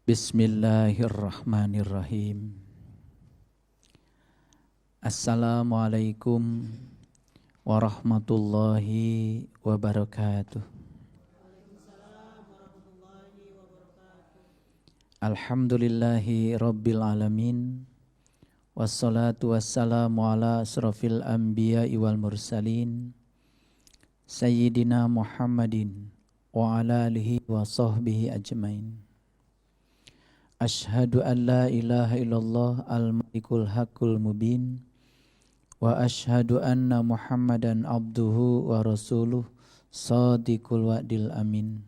Bismillahirrahmanirrahim. Assalamualaikum warahmatullahi wabarakatuh. Alhamdulillahi rabbil alamin. Wassalatu wassalamu ala asrafil anbiya'i wal mursalin Sayyidina Muhammadin wa ala alihi wa sahbihi ajmain. Ashhadu an la ilaha illallah al-malikul haqqul mubin wa ashhadu anna Muhammadan abduhu wa rasuluh sadiqul wa'dil amin.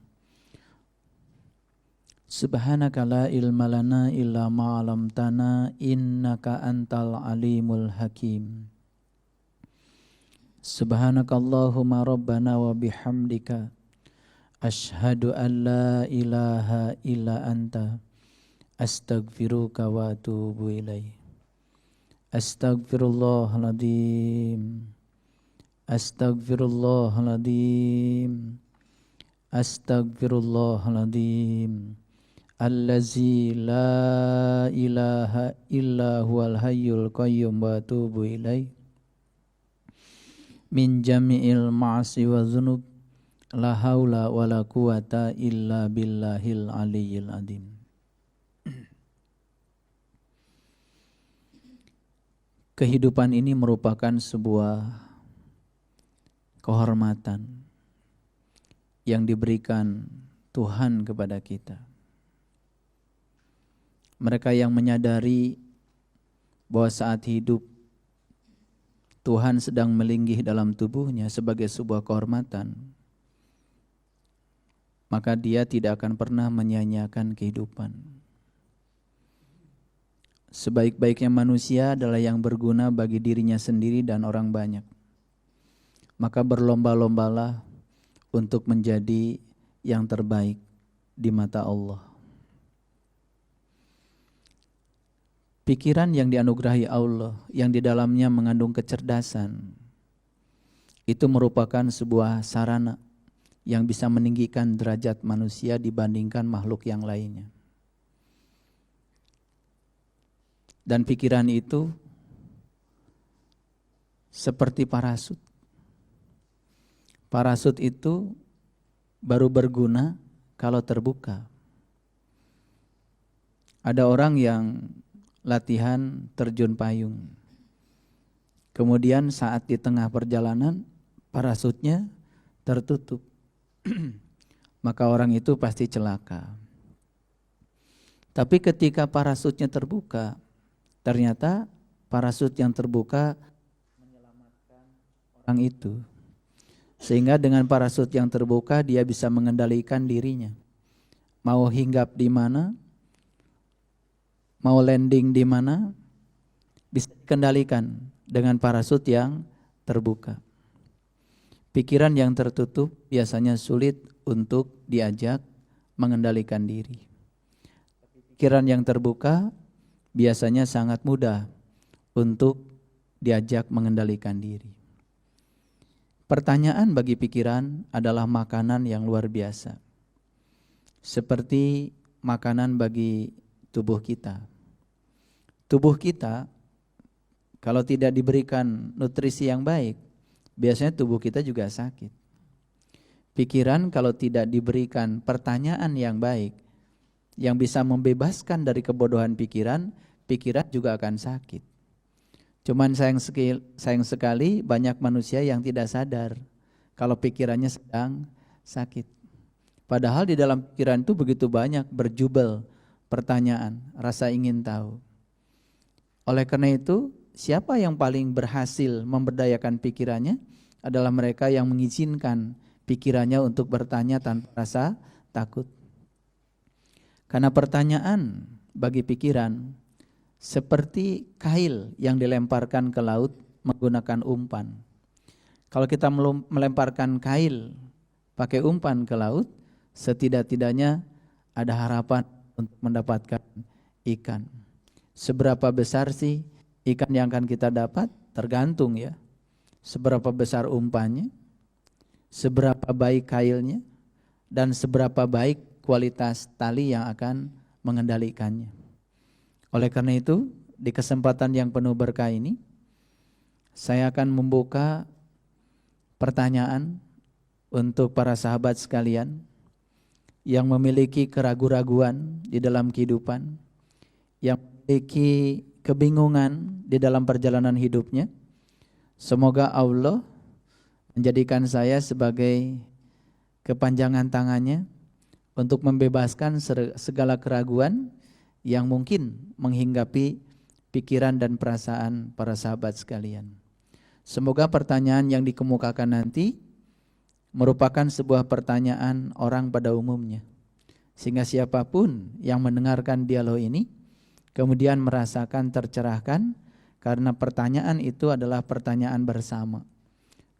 Subhanaka la ilma lana illa ma 'allamtana innaka antal alimul hakim. Subhanakallahumma rabbana wa bihamdika ashhadu an la ilaha illa anta astaghfiruka wa atubu ilaih. Astaghfirullahaladzim. Astaghfirullahaladzim. Astaghfirullahaladzim. Allazi la ilaha illa huwal hayyul qayyum wa atubu ilaih. Min jami'il ma'asi wa dhunub. La haula wa la quwata illa billahil aliyyil azim. Kehidupan ini merupakan sebuah kehormatan yang diberikan Tuhan kepada kita. Mereka yang menyadari bahwa saat hidup Tuhan sedang melinggih dalam tubuhnya sebagai sebuah kehormatan, maka dia tidak akan pernah menyia-nyiakan kehidupan. Sebaik-baiknya manusia adalah yang berguna bagi dirinya sendiri dan orang banyak. Maka berlomba-lombalah untuk menjadi yang terbaik di mata Allah. Pikiran yang dianugerahi Allah, yang di dalamnya mengandung kecerdasan, itu merupakan sebuah sarana yang bisa meninggikan derajat manusia dibandingkan makhluk yang lainnya. Dan pikiran itu seperti parasut. Parasut itu baru berguna kalau terbuka. Ada orang yang latihan terjun payung. Kemudian saat di tengah perjalanan parasutnya tertutup. Maka orang itu pasti celaka. Tapi ketika parasutnya terbuka, ternyata parasut yang terbuka menyelamatkan orang itu. Sehingga dengan parasut yang terbuka dia bisa mengendalikan dirinya. Mau hinggap di mana, mau landing di mana, bisa dikendalikan dengan parasut yang terbuka. Pikiran yang tertutup biasanya sulit untuk diajak mengendalikan diri. Pikiran yang terbuka biasanya sangat mudah untuk diajak mengendalikan diri. Pertanyaan bagi pikiran adalah makanan yang luar biasa. Seperti makanan bagi tubuh kita. Tubuh kita kalau tidak diberikan nutrisi yang baik, biasanya tubuh kita juga sakit. Pikiran kalau tidak diberikan pertanyaan yang baik, yang bisa membebaskan dari kebodohan pikiran, pikiran juga akan sakit. Cuman sayang sekali banyak manusia yang tidak sadar kalau pikirannya sedang sakit. Padahal di dalam pikiran itu begitu banyak berjubel pertanyaan, rasa ingin tahu. Oleh karena itu, siapa yang paling berhasil memberdayakan pikirannya adalah mereka yang mengizinkan pikirannya untuk bertanya tanpa rasa takut. Karena pertanyaan bagi pikiran seperti kail yang dilemparkan ke laut menggunakan umpan. Kalau kita melemparkan kail pakai umpan ke laut, setidak-tidaknya ada harapan untuk mendapatkan ikan. Seberapa besar sih ikan yang akan kita dapat? Tergantung ya. Seberapa besar umpannya, seberapa baik kailnya, dan seberapa baik kualitas tali yang akan mengendalikannya. Oleh karena itu, di kesempatan yang penuh berkah ini, saya akan membuka pertanyaan untuk para sahabat sekalian yang memiliki keraguan-raguan di dalam kehidupan, yang memiliki kebingungan di dalam perjalanan hidupnya. Semoga Allah menjadikan saya sebagai kepanjangan tangannya untuk membebaskan segala keraguan yang mungkin menghinggapi pikiran dan perasaan para sahabat sekalian. Semoga pertanyaan yang dikemukakan nanti merupakan sebuah pertanyaan orang pada umumnya, sehingga siapapun yang mendengarkan dialog ini kemudian merasakan tercerahkan, karena pertanyaan itu adalah pertanyaan bersama.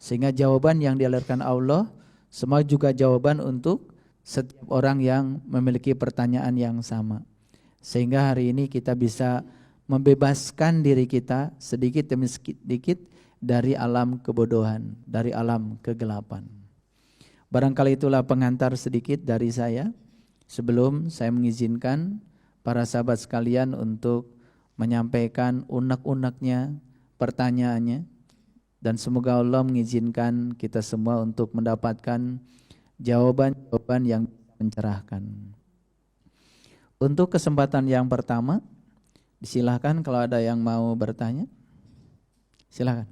Sehingga jawaban yang dialirkan Allah semua juga jawaban untuk setiap orang yang memiliki pertanyaan yang sama. Sehingga hari ini kita bisa membebaskan diri kita sedikit demi sedikit dari alam kebodohan, dari alam kegelapan. Barangkali itulah pengantar sedikit dari saya sebelum saya mengizinkan para sahabat sekalian untuk menyampaikan unek-uneknya, pertanyaannya, dan semoga Allah mengizinkan kita semua untuk mendapatkan jawaban-jawaban yang mencerahkan. Untuk kesempatan yang pertama, silakan kalau ada yang mau bertanya, silakan.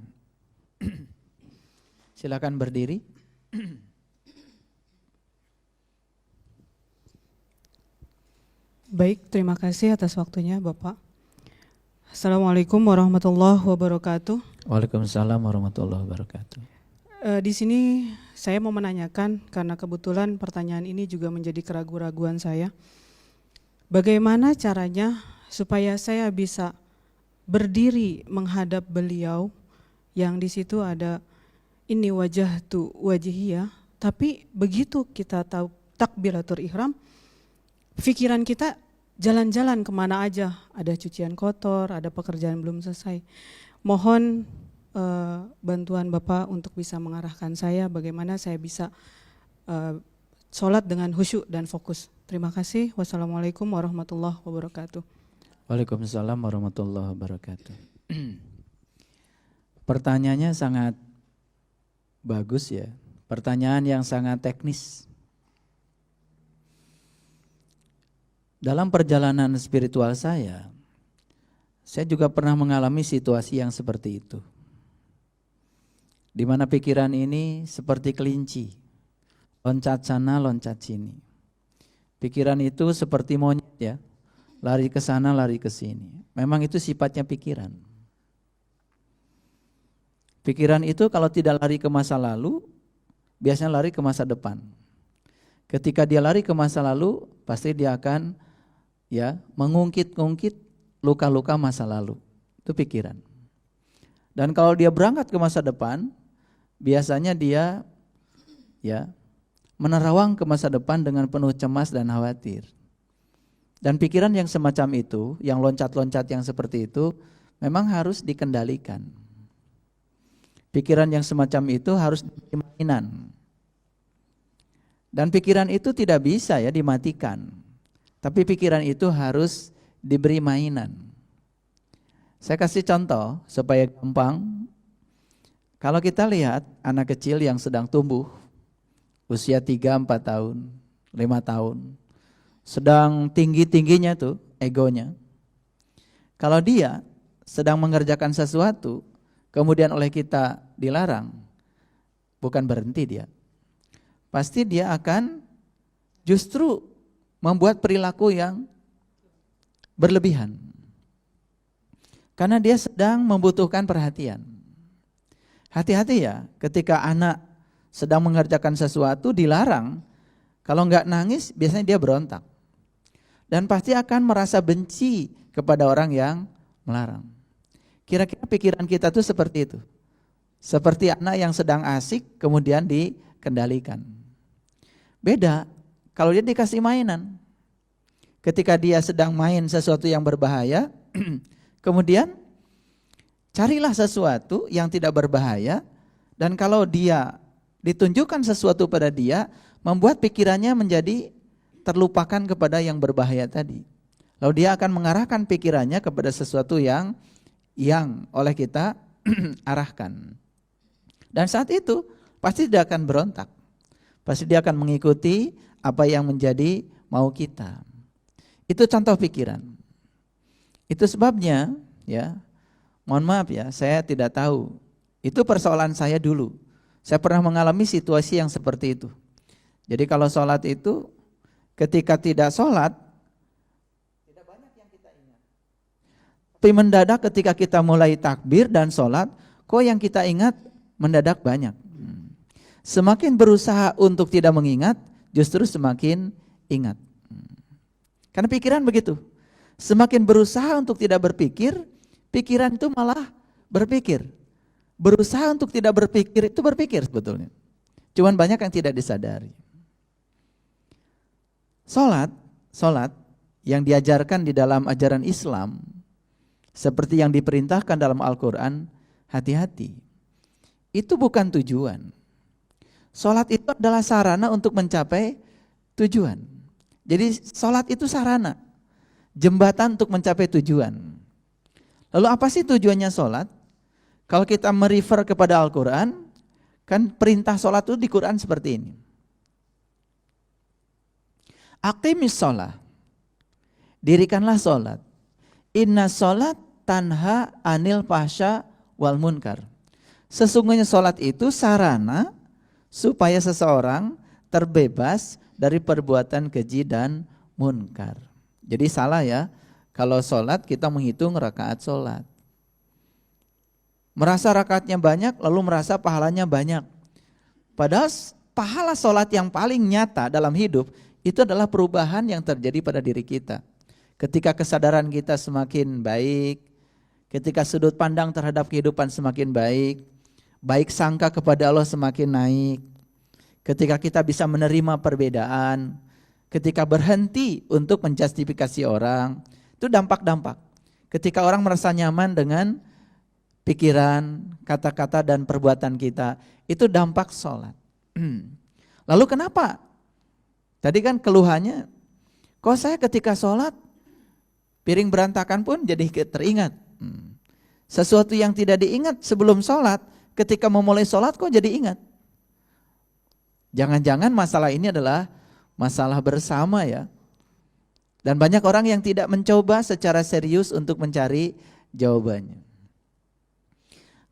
Silakan berdiri. Baik, terima kasih atas waktunya Bapak. Assalamualaikum warahmatullahi wabarakatuh. Waalaikumsalam warahmatullahi wabarakatuh. Di sini saya mau menanyakan, karena kebetulan pertanyaan ini juga menjadi keraguan-raguan saya. Bagaimana caranya supaya saya bisa berdiri menghadap beliau yang di situ ada ini wajah tu wajihiyah, tapi begitu kita tahu takbiratul ihram, pikiran kita jalan-jalan kemana aja, ada cucian kotor, ada pekerjaan belum selesai. Mohon bantuan Bapak untuk bisa mengarahkan saya bagaimana saya bisa sholat dengan khusyuk dan fokus. Terima kasih. Wassalamualaikum warahmatullahi wabarakatuh. Waalaikumsalam warahmatullahi wabarakatuh. Pertanyaannya sangat bagus ya, pertanyaan yang sangat teknis. Dalam perjalanan spiritual saya juga pernah mengalami situasi yang seperti itu. Di mana pikiran ini seperti kelinci, loncat sana, loncat sini. Pikiran itu seperti monyet ya, lari ke sana, lari ke sini. Memang itu sifatnya pikiran. Pikiran itu kalau tidak lari ke masa lalu, biasanya lari ke masa depan. Ketika dia lari ke masa lalu, pasti dia akan ya mengungkit-ungkit luka-luka masa lalu. Itu pikiran. Dan kalau dia berangkat ke masa depan, biasanya dia ya menerawang ke masa depan dengan penuh cemas dan khawatir. Dan pikiran yang semacam itu, yang loncat-loncat yang seperti itu, memang harus dikendalikan. Pikiran yang semacam itu harus diberi mainan. Dan pikiran itu tidak bisa ya dimatikan. Tapi pikiran itu harus diberi mainan. Saya kasih contoh supaya gampang. Kalau kita lihat anak kecil yang sedang tumbuh, usia 3, 4 tahun, 5 tahun, sedang tinggi-tingginya tuh egonya. Kalau dia sedang mengerjakan sesuatu, kemudian oleh kita dilarang, bukan berhenti dia. Pasti dia akan justru membuat perilaku yang berlebihan. Karena dia sedang membutuhkan perhatian. Hati-hati ya, ketika anak sedang mengerjakan sesuatu dilarang, kalau enggak nangis biasanya dia berontak. Dan pasti akan merasa benci kepada orang yang melarang. Kira-kira pikiran kita tuh seperti itu. Seperti anak yang sedang asik kemudian dikendalikan. Beda kalau dia dikasih mainan. Ketika dia sedang main sesuatu yang berbahaya, kemudian carilah sesuatu yang tidak berbahaya, dan kalau dia ditunjukkan sesuatu pada dia, membuat pikirannya menjadi terlupakan kepada yang berbahaya tadi. Lalu dia akan mengarahkan pikirannya kepada sesuatu yang oleh kita arahkan. Dan saat itu pasti dia akan berontak. Pasti dia akan mengikuti apa yang menjadi mau kita. Itu contoh pikiran. Itu sebabnya ya, mohon maaf ya, saya tidak tahu. Itu persoalan saya dulu. Saya pernah mengalami situasi yang seperti itu. Jadi kalau sholat itu, ketika tidak sholat, tidak banyak yang kita ingat. Tapi mendadak ketika kita mulai takbir dan sholat, kok yang kita ingat mendadak banyak. Semakin berusaha untuk tidak mengingat, justru semakin ingat. Karena pikiran begitu. Semakin berusaha untuk tidak berpikir, pikiran itu malah berpikir. Berusaha untuk tidak berpikir itu berpikir sebetulnya. Cuman banyak yang tidak disadari. Salat yang diajarkan di dalam ajaran Islam seperti yang diperintahkan dalam Al-Qur'an, hati-hati. Itu bukan tujuan. Salat itu adalah sarana untuk mencapai tujuan. Jadi salat itu sarana, jembatan untuk mencapai tujuan. Lalu apa sih tujuannya salat? Kalau kita merefer kepada Al-Qur'an, kan perintah salat itu di Quran seperti ini. Aqimis shalah. Dirikanlah salat. Inna salat tanha anil fahsya wal munkar. Sesungguhnya salat itu sarana supaya seseorang terbebas dari perbuatan keji dan munkar. Jadi salah ya, kalau salat kita menghitung rakaat salat. Merasa rakaatnya banyak lalu merasa pahalanya banyak. Padahal pahala salat yang paling nyata dalam hidup itu adalah perubahan yang terjadi pada diri kita. Ketika kesadaran kita semakin baik, ketika sudut pandang terhadap kehidupan semakin baik, baik sangka kepada Allah semakin naik, ketika kita bisa menerima perbedaan, ketika berhenti untuk menjustifikasi orang, itu dampak-dampak. Ketika orang merasa nyaman dengan pikiran, kata-kata dan perbuatan kita, itu dampak sholat. Lalu kenapa? Tadi kan keluhannya, kok saya ketika sholat, piring berantakan pun jadi teringat. Sesuatu yang tidak diingat sebelum sholat, ketika memulai sholat kok jadi ingat. Jangan-jangan masalah ini adalah masalah bersama ya. Dan banyak orang yang tidak mencoba secara serius untuk mencari jawabannya.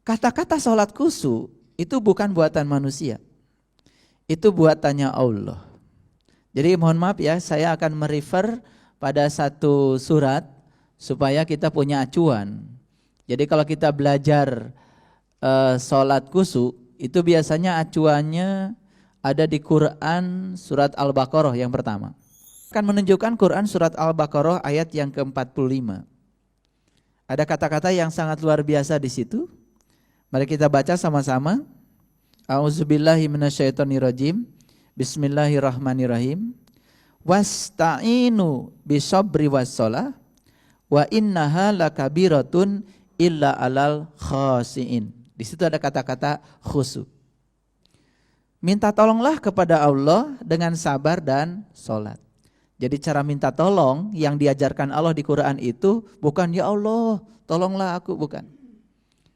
Kata-kata sholat khusyuk itu bukan buatan manusia. Itu buatannya Allah. Jadi mohon maaf ya, saya akan merefer pada satu surat supaya kita punya acuan. Jadi kalau kita belajar sholat khusyuk, itu biasanya acuannya ada di Quran surat Al-Baqarah yang pertama. Akan menunjukkan Quran surat Al-Baqarah ayat yang ke-45. Ada kata-kata yang sangat luar biasa di situ. Mari kita baca sama-sama. A'udzubillahi minasyaitonirrajim. Bismillahirrahmanirrahim. Wasta'inu bisabri wassalah wa innaha lakabiratun illa alal khasiin. Di situ ada kata-kata khusyuk. Minta tolonglah kepada Allah dengan sabar dan sholat. Jadi cara minta tolong yang diajarkan Allah di Quran itu bukan ya Allah tolonglah aku, bukan.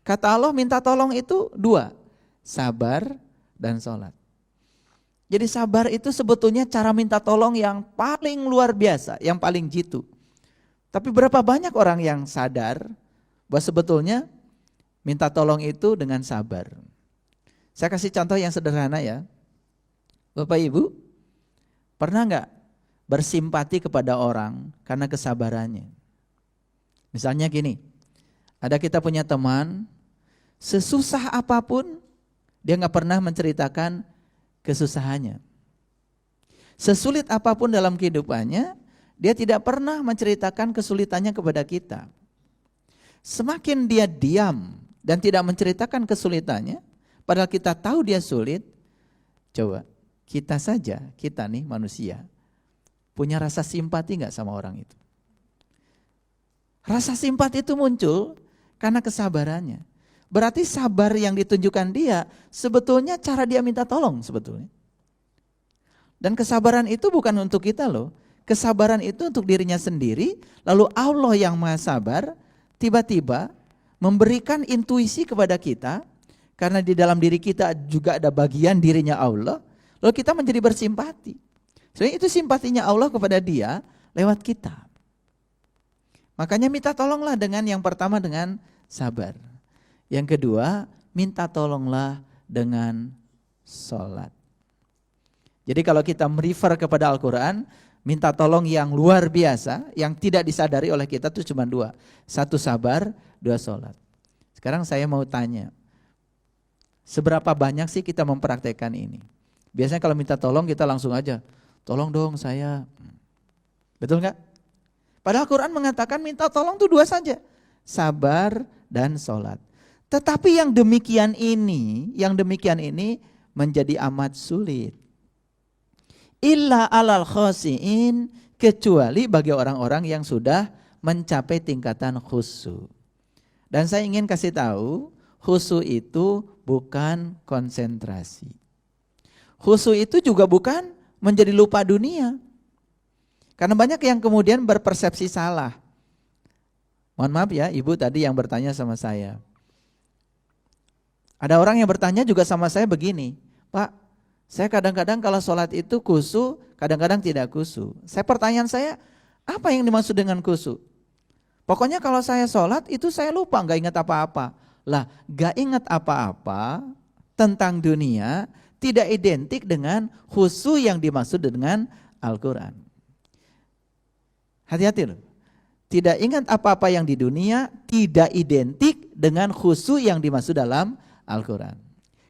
Kata Allah minta tolong itu dua, sabar dan sholat. Jadi sabar itu sebetulnya cara minta tolong yang paling luar biasa, yang paling jitu. Tapi berapa banyak orang yang sadar bahwa sebetulnya minta tolong itu dengan sabar. Saya kasih contoh yang sederhana ya. Bapak Ibu, pernah enggak bersimpati kepada orang karena kesabarannya? Misalnya gini, ada kita punya teman, sesusah apapun dia enggak pernah menceritakan kesusahannya. Sesulit apapun dalam kehidupannya, dia tidak pernah menceritakan kesulitannya kepada kita. Semakin dia diam dan tidak menceritakan kesulitannya, padahal kita tahu dia sulit, coba kita saja, kita nih manusia, punya rasa simpati enggak sama orang itu? Rasa simpati itu muncul karena kesabarannya. Berarti sabar yang ditunjukkan dia sebetulnya cara dia minta tolong sebetulnya. Dan kesabaran itu bukan untuk kita loh. kesabaran itu untuk dirinya sendiri, lalu Allah yang maha sabar tiba-tiba memberikan intuisi kepada kita, karena di dalam diri kita juga ada bagian dirinya Allah, lalu kita menjadi bersimpati. Sebenarnya itu simpatinya Allah kepada dia lewat kita. Makanya minta tolonglah dengan yang pertama dengan sabar. Yang kedua, minta tolonglah dengan sholat. Jadi kalau kita merefer kepada Al-Quran, minta tolong yang luar biasa, yang tidak disadari oleh kita itu cuma dua. Satu sabar, dua sholat. Sekarang saya mau tanya, seberapa banyak sih kita mempraktekkan ini? Biasanya kalau minta tolong kita langsung aja, tolong dong saya. Betul nggak? Padahal Al-Quran mengatakan minta tolong itu dua saja, sabar dan sholat. Tetapi yang demikian ini menjadi amat sulit. Illa alal khosiin, kecuali bagi orang-orang yang sudah mencapai tingkatan khusyuk. Dan saya ingin kasih tahu, khusyuk itu bukan konsentrasi. Khusyuk itu juga bukan menjadi lupa dunia. Karena banyak yang kemudian berpersepsi salah. Mohon maaf ya, ibu tadi yang bertanya sama saya. Ada orang yang bertanya juga sama saya begini, Pak, saya kadang-kadang kalau sholat itu khusyuk, kadang-kadang tidak khusyuk. Pertanyaan saya, apa yang dimaksud dengan khusyuk? Pokoknya kalau saya sholat itu saya lupa, gak ingat apa-apa. Lah, gak ingat apa-apa tentang dunia tidak identik dengan khusyuk yang dimaksud dengan Al-Quran. Hati-hati loh. Tidak ingat apa-apa yang di dunia tidak identik dengan khusyuk yang dimaksud dalam Al-Quran.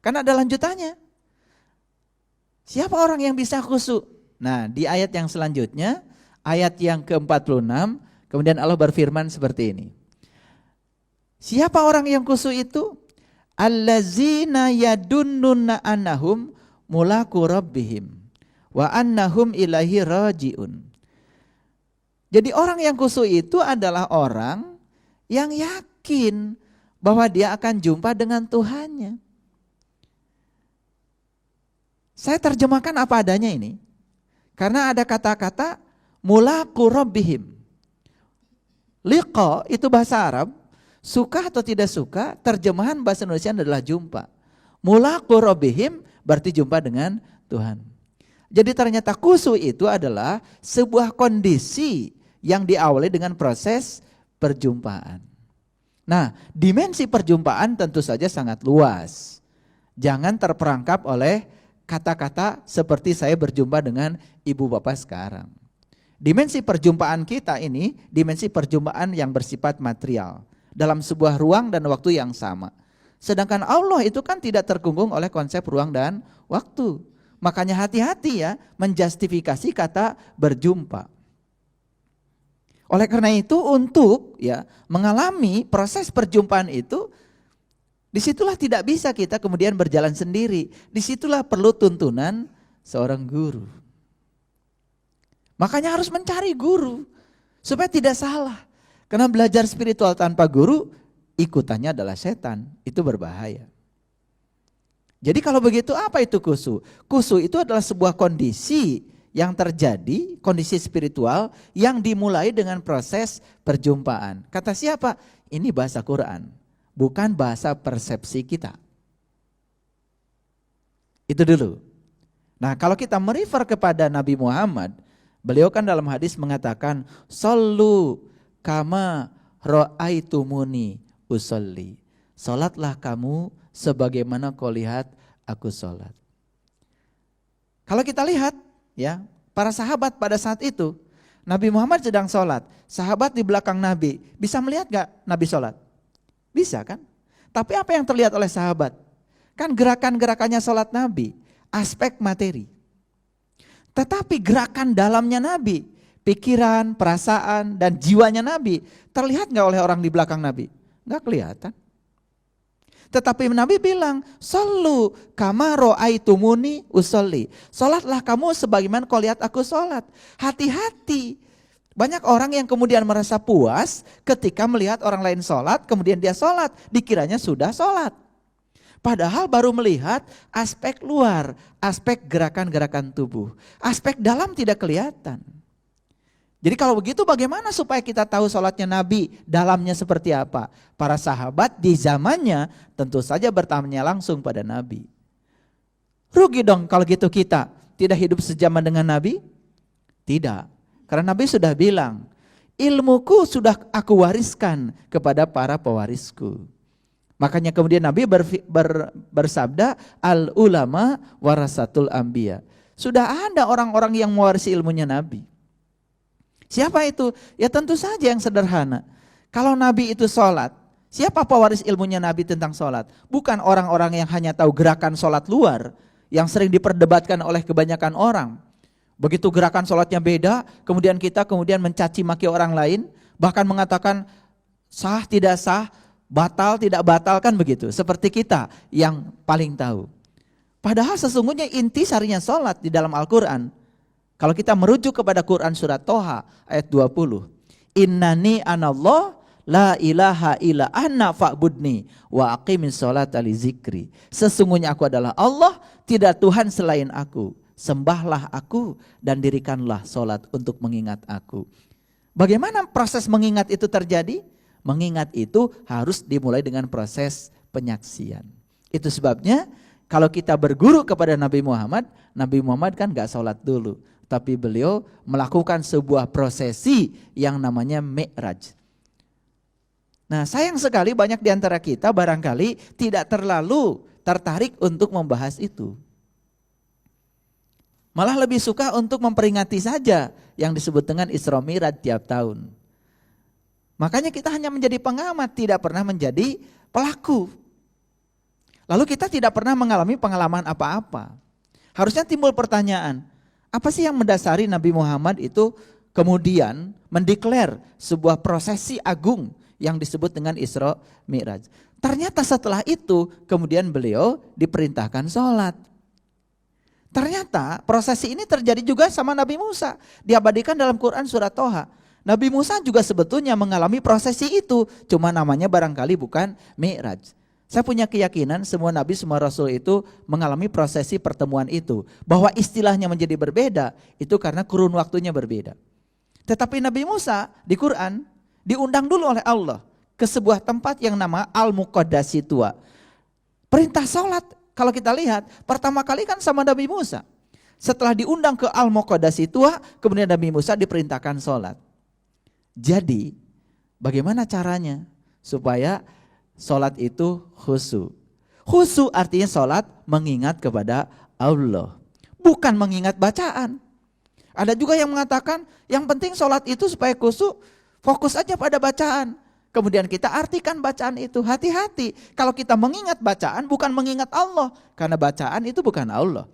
Karena ada lanjutannya. Siapa orang yang bisa khusyuk? Nah, di ayat yang selanjutnya, ayat yang ke-46, kemudian Allah berfirman seperti ini. Siapa orang yang khusyuk itu? Allazina yadunnuna annahum mulaku rabbihim wa annahum ilaihi rajiun. Jadi orang yang khusyuk itu adalah orang yang yakin bahwa dia akan jumpa dengan Tuhannya. Saya terjemahkan apa adanya ini. Karena ada kata-kata mulaku rabbihim. Liqa itu bahasa Arab, suka atau tidak suka, terjemahan bahasa Indonesia adalah jumpa. Mulaku rabbihim berarti jumpa dengan Tuhan. Jadi ternyata khusyuk itu adalah sebuah kondisi yang diawali dengan proses perjumpaan. Nah, dimensi perjumpaan tentu saja sangat luas. Jangan terperangkap oleh kata-kata seperti saya berjumpa dengan ibu bapak sekarang. Dimensi perjumpaan kita ini, dimensi perjumpaan yang bersifat material. Dalam sebuah ruang dan waktu yang sama. Sedangkan Allah itu kan tidak terkungkung oleh konsep ruang dan waktu. Makanya hati-hati ya menjustifikasi kata berjumpa. Oleh karena itu untuk ya mengalami proses perjumpaan itu, disitulah tidak bisa kita kemudian berjalan sendiri. Disitulah perlu tuntunan seorang guru. Makanya harus mencari guru supaya tidak salah. Karena belajar spiritual tanpa guru, ikutannya adalah setan. Itu berbahaya. Jadi kalau begitu apa itu khusyuk? Khusyuk itu adalah sebuah kondisi yang terjadi, kondisi spiritual yang dimulai dengan proses perjumpaan. Kata siapa? Ini bahasa Quran. Bukan bahasa persepsi kita. Itu dulu. Nah, kalau kita merefer kepada Nabi Muhammad, beliau kan dalam hadis mengatakan, "Shallu kama ra'aitumuni usolli." Salatlah kamu sebagaimana kau lihat aku salat. Kalau kita lihat, ya, para sahabat pada saat itu, Nabi Muhammad sedang salat, sahabat di belakang Nabi, bisa melihat gak Nabi salat? Bisa kan? Tapi apa yang terlihat oleh sahabat? Kan gerakan-gerakannya salat Nabi, aspek materi. Tetapi gerakan dalamnya Nabi, pikiran, perasaan, dan jiwanya Nabi, terlihat gak oleh orang di belakang Nabi? Gak kelihatan. Tetapi Nabi bilang, "Shallu kama ra'aitumuni usolli." Salatlah kamu sebagaimana kau lihat aku salat. Hati-hati. Banyak orang yang kemudian merasa puas ketika melihat orang lain salat, kemudian dia salat, dikiranya sudah salat. Padahal baru melihat aspek luar, aspek gerakan-gerakan tubuh. Aspek dalam tidak kelihatan. Jadi kalau begitu bagaimana supaya kita tahu sholatnya Nabi dalamnya seperti apa? Para sahabat di zamannya tentu saja bertanya langsung pada Nabi. Rugi dong kalau gitu kita tidak hidup sejaman dengan Nabi? Tidak. Karena Nabi sudah bilang, ilmuku sudah aku wariskan kepada para pewarisku. Makanya kemudian Nabi bersabda, al ulama warasatul anbiya. Sudah ada orang-orang yang mewarisi ilmunya Nabi. Siapa itu? Ya tentu saja yang sederhana. Kalau Nabi itu sholat, siapa pewaris ilmunya Nabi tentang sholat? Bukan orang-orang yang hanya tahu gerakan sholat luar, yang sering diperdebatkan oleh kebanyakan orang. Begitu gerakan sholatnya beda, kemudian kita mencaci maki orang lain, bahkan mengatakan sah tidak sah, batal tidak batal, kan begitu. Seperti kita yang paling tahu. Padahal sesungguhnya inti sarinya sholat di dalam Al-Quran. Kalau kita merujuk kepada Quran surat Toha ayat 20. Innani anallah la ilaha illa ana fa'budni wa aqimis sholata li zikri. Sesungguhnya aku adalah Allah, tidak Tuhan selain aku. Sembahlah aku dan dirikanlah sholat untuk mengingat aku. Bagaimana proses mengingat itu terjadi? Mengingat itu harus dimulai dengan proses penyaksian. Itu sebabnya kalau kita berguru kepada Nabi Muhammad kan gak sholat dulu. Tapi beliau melakukan sebuah prosesi yang namanya Mi'raj. Nah, sayang sekali banyak di antara kita barangkali tidak terlalu tertarik untuk membahas itu. Malah lebih suka untuk memperingati saja yang disebut dengan Isra Mi'raj tiap tahun. Makanya kita hanya menjadi pengamat, tidak pernah menjadi pelaku. Lalu kita tidak pernah mengalami pengalaman apa-apa. Harusnya timbul pertanyaan, apa sih yang mendasari Nabi Muhammad itu kemudian mendeklar sebuah prosesi agung yang disebut dengan Isra Mi'raj. Ternyata setelah itu kemudian beliau diperintahkan sholat. Ternyata prosesi ini terjadi juga sama Nabi Musa. Diabadikan dalam Quran surat Toha. Nabi Musa juga sebetulnya mengalami prosesi itu, cuma namanya barangkali bukan Mi'raj. Saya punya keyakinan semua nabi, semua rasul itu mengalami prosesi pertemuan itu. Bahwa istilahnya menjadi berbeda, itu karena kurun waktunya berbeda. Tetapi Nabi Musa di Quran diundang dulu oleh Allah ke sebuah tempat yang nama Al-Muqaddasi Tua. Perintah sholat, kalau kita lihat, pertama kali kan sama Nabi Musa. Setelah diundang ke Al-Muqaddasi Tua, kemudian Nabi Musa diperintahkan sholat. Jadi, bagaimana caranya supaya sholat itu khusyuk? Khusyuk artinya sholat mengingat kepada Allah, bukan mengingat bacaan. Ada juga yang mengatakan yang penting sholat itu supaya khusyuk, fokus aja pada bacaan. Kemudian kita artikan bacaan itu. Hati-hati, kalau kita mengingat bacaan bukan mengingat Allah, karena bacaan itu bukan Allah.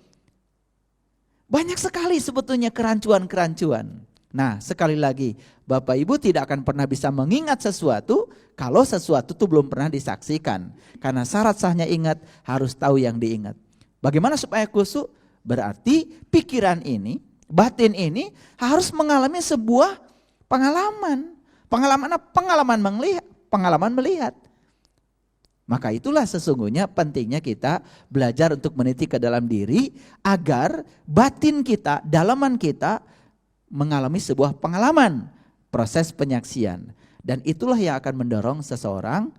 Banyak sekali sebetulnya kerancuan-kerancuan. Nah, sekali lagi, Bapak Ibu tidak akan pernah bisa mengingat sesuatu kalau sesuatu itu belum pernah disaksikan. Karena syarat sahnya ingat harus tahu yang diingat. Bagaimana supaya khusyuk? Berarti pikiran ini, batin ini harus mengalami sebuah pengalaman. Pengalaman apa? Pengalaman melihat. Maka itulah sesungguhnya pentingnya kita belajar untuk meniti ke dalam diri agar batin kita, dalaman kita mengalami sebuah pengalaman, proses penyaksian. Dan itulah yang akan mendorong seseorang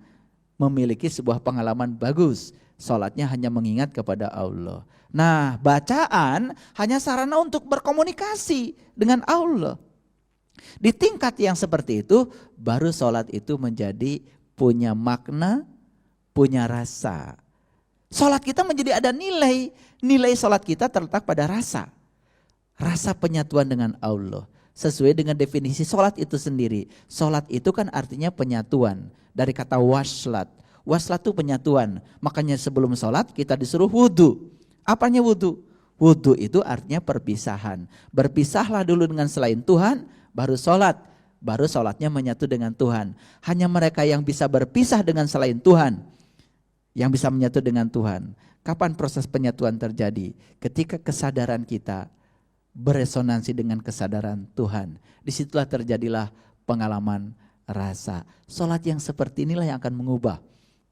memiliki sebuah pengalaman bagus. Sholatnya hanya mengingat kepada Allah. Nah, bacaan hanya sarana untuk berkomunikasi dengan Allah. Di tingkat yang seperti itu, baru sholat itu menjadi punya makna, punya rasa. Sholat kita menjadi ada nilai. Nilai sholat kita terletak pada rasa. Rasa penyatuan dengan Allah. Sesuai dengan definisi sholat itu sendiri. Sholat itu kan artinya penyatuan. Dari kata waslat. Waslat itu penyatuan. Makanya sebelum sholat kita disuruh wudhu. Apanya wudhu? Wudhu itu artinya perpisahan. Berpisahlah dulu dengan selain Tuhan, baru sholat. Baru sholatnya menyatu dengan Tuhan. Hanya mereka yang bisa berpisah dengan selain Tuhan yang bisa menyatu dengan Tuhan. Kapan proses penyatuan terjadi? Ketika kesadaran kita beresonansi dengan kesadaran Tuhan. Disitulah terjadilah pengalaman rasa. Sholat yang seperti inilah yang akan mengubah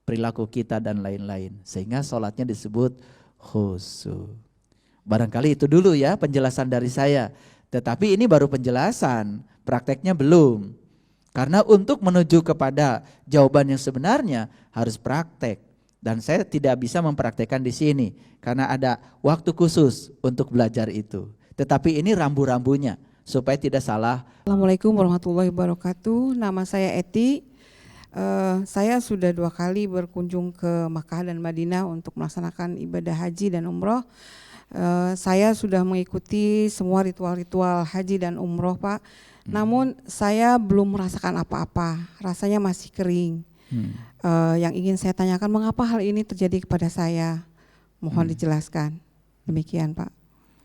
perilaku kita dan lain-lain. Sehingga sholatnya disebut khusyuk. Barangkali itu dulu ya penjelasan dari saya. Tetapi ini baru penjelasan. prakteknya belum. Karena untuk menuju kepada jawaban yang sebenarnya harus praktek. Dan saya tidak bisa mempraktekkan di sini karena ada waktu khusus untuk belajar itu. Tetapi ini rambu-rambunya supaya tidak salah. Assalamualaikum warahmatullahi wabarakatuh. Nama saya Eti. Saya sudah 2 kali berkunjung ke Makkah dan Madinah untuk melaksanakan ibadah haji dan umroh. Saya sudah mengikuti semua ritual-ritual haji dan umroh, Pak. Namun saya belum merasakan apa-apa, rasanya masih kering. Yang ingin saya tanyakan, mengapa hal ini terjadi kepada saya? Mohon dijelaskan. Demikian, Pak.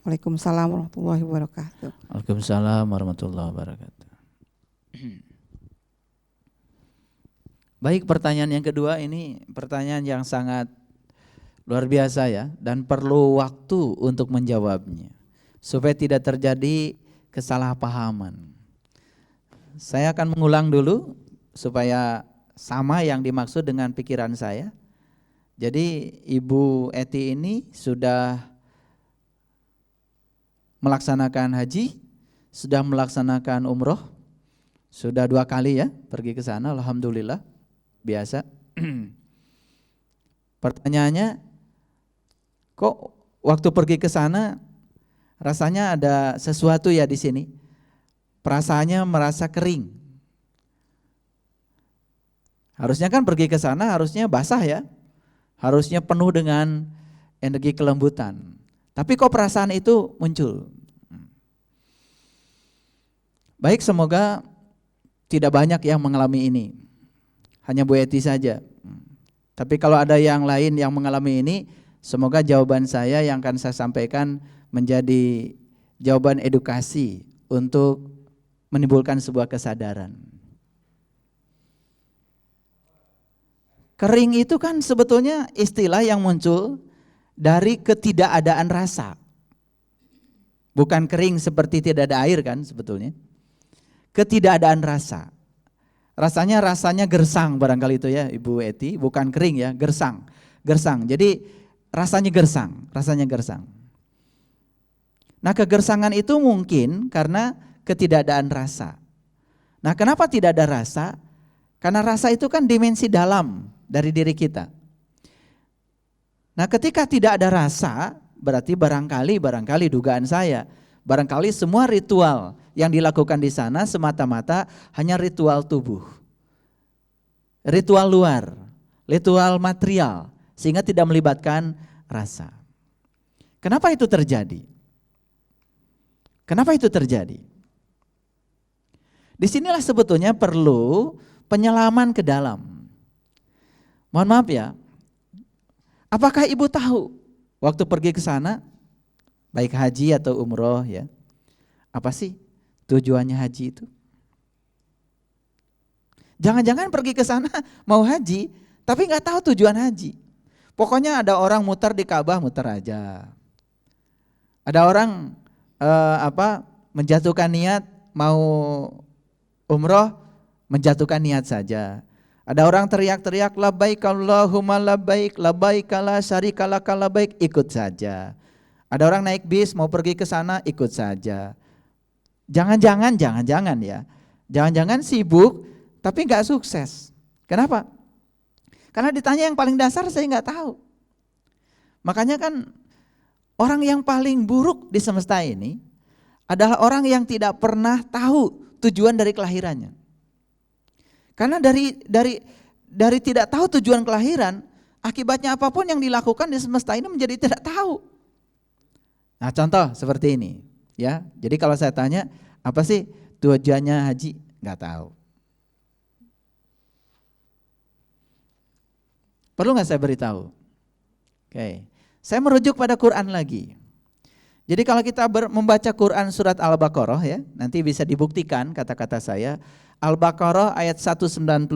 Waalaikumsalam warahmatullahi wabarakatuh. Waalaikumsalam warahmatullahi wabarakatuh. Baik, pertanyaan yang kedua ini pertanyaan yang sangat luar biasa ya, dan perlu waktu untuk menjawabnya supaya tidak terjadi kesalahpahaman. Saya akan mengulang dulu supaya sama yang dimaksud dengan pikiran saya. Jadi Ibu Eti ini sudah melaksanakan haji, sudah melaksanakan umroh, sudah 2 kali ya pergi ke sana, alhamdulillah, biasa. Pertanyaannya, kok waktu pergi ke sana rasanya ada sesuatu ya di sini? Perasaannya merasa kering. Harusnya kan pergi ke sana harusnya basah ya, harusnya penuh dengan energi kelembutan. Tapi kok perasaan itu muncul? Baik, semoga tidak banyak yang mengalami ini, hanya Bu Eti saja. Tapi kalau ada yang lain yang mengalami ini, semoga jawaban saya yang akan saya sampaikan menjadi jawaban edukasi untuk menimbulkan sebuah kesadaran. Kering itu kan sebetulnya istilah yang muncul dari ketidakadaan rasa. Bukan kering seperti tidak ada air kan sebetulnya. Ketidakadaan rasa. Rasanya gersang barangkali itu ya Ibu Eti, bukan kering ya, gersang. Gersang. Jadi rasanya gersang. Nah, kegersangan itu mungkin karena ketidakadaan rasa. Nah, kenapa tidak ada rasa? Karena rasa itu kan dimensi dalam dari diri kita. Nah, ketika tidak ada rasa, berarti barangkali dugaan saya, barangkali semua ritual yang dilakukan di sana semata-mata hanya ritual tubuh. Ritual luar, ritual material, sehingga tidak melibatkan rasa. Kenapa itu terjadi? Kenapa itu terjadi? Disinilah sebetulnya perlu penyelaman ke dalam. Mohon maaf ya, apakah Ibu tahu waktu pergi ke sana, baik haji atau umroh ya, apa sih tujuannya haji itu? Jangan-jangan pergi ke sana mau haji, tapi nggak tahu tujuan haji. Pokoknya ada orang muter di Ka'bah, muter aja. Ada orang menjatuhkan niat mau umroh, menjatuhkan niat saja. Ada orang teriak-teriak labbaik Allahumma labbaik, labbaik la syarika laka labbaik, ikut saja. Ada orang naik bis mau pergi ke sana, ikut saja. Jangan-jangan ya. Jangan-jangan sibuk tapi enggak sukses. Kenapa? Karena ditanya yang paling dasar saya enggak tahu. Makanya kan orang yang paling buruk di semesta ini adalah orang yang tidak pernah tahu tujuan dari kelahirannya. Karena dari tidak tahu tujuan kelahiran, akibatnya apapun yang dilakukan di semesta ini menjadi tidak tahu. Nah, contoh seperti ini, ya. Jadi kalau saya tanya, apa sih tujuannya haji? Enggak tahu. Perlu nggak saya beritahu? Oke. Saya merujuk pada Quran lagi. Jadi kalau kita membaca Quran surat Al-Baqarah ya, nanti bisa dibuktikan kata-kata saya. Al-Baqarah ayat 198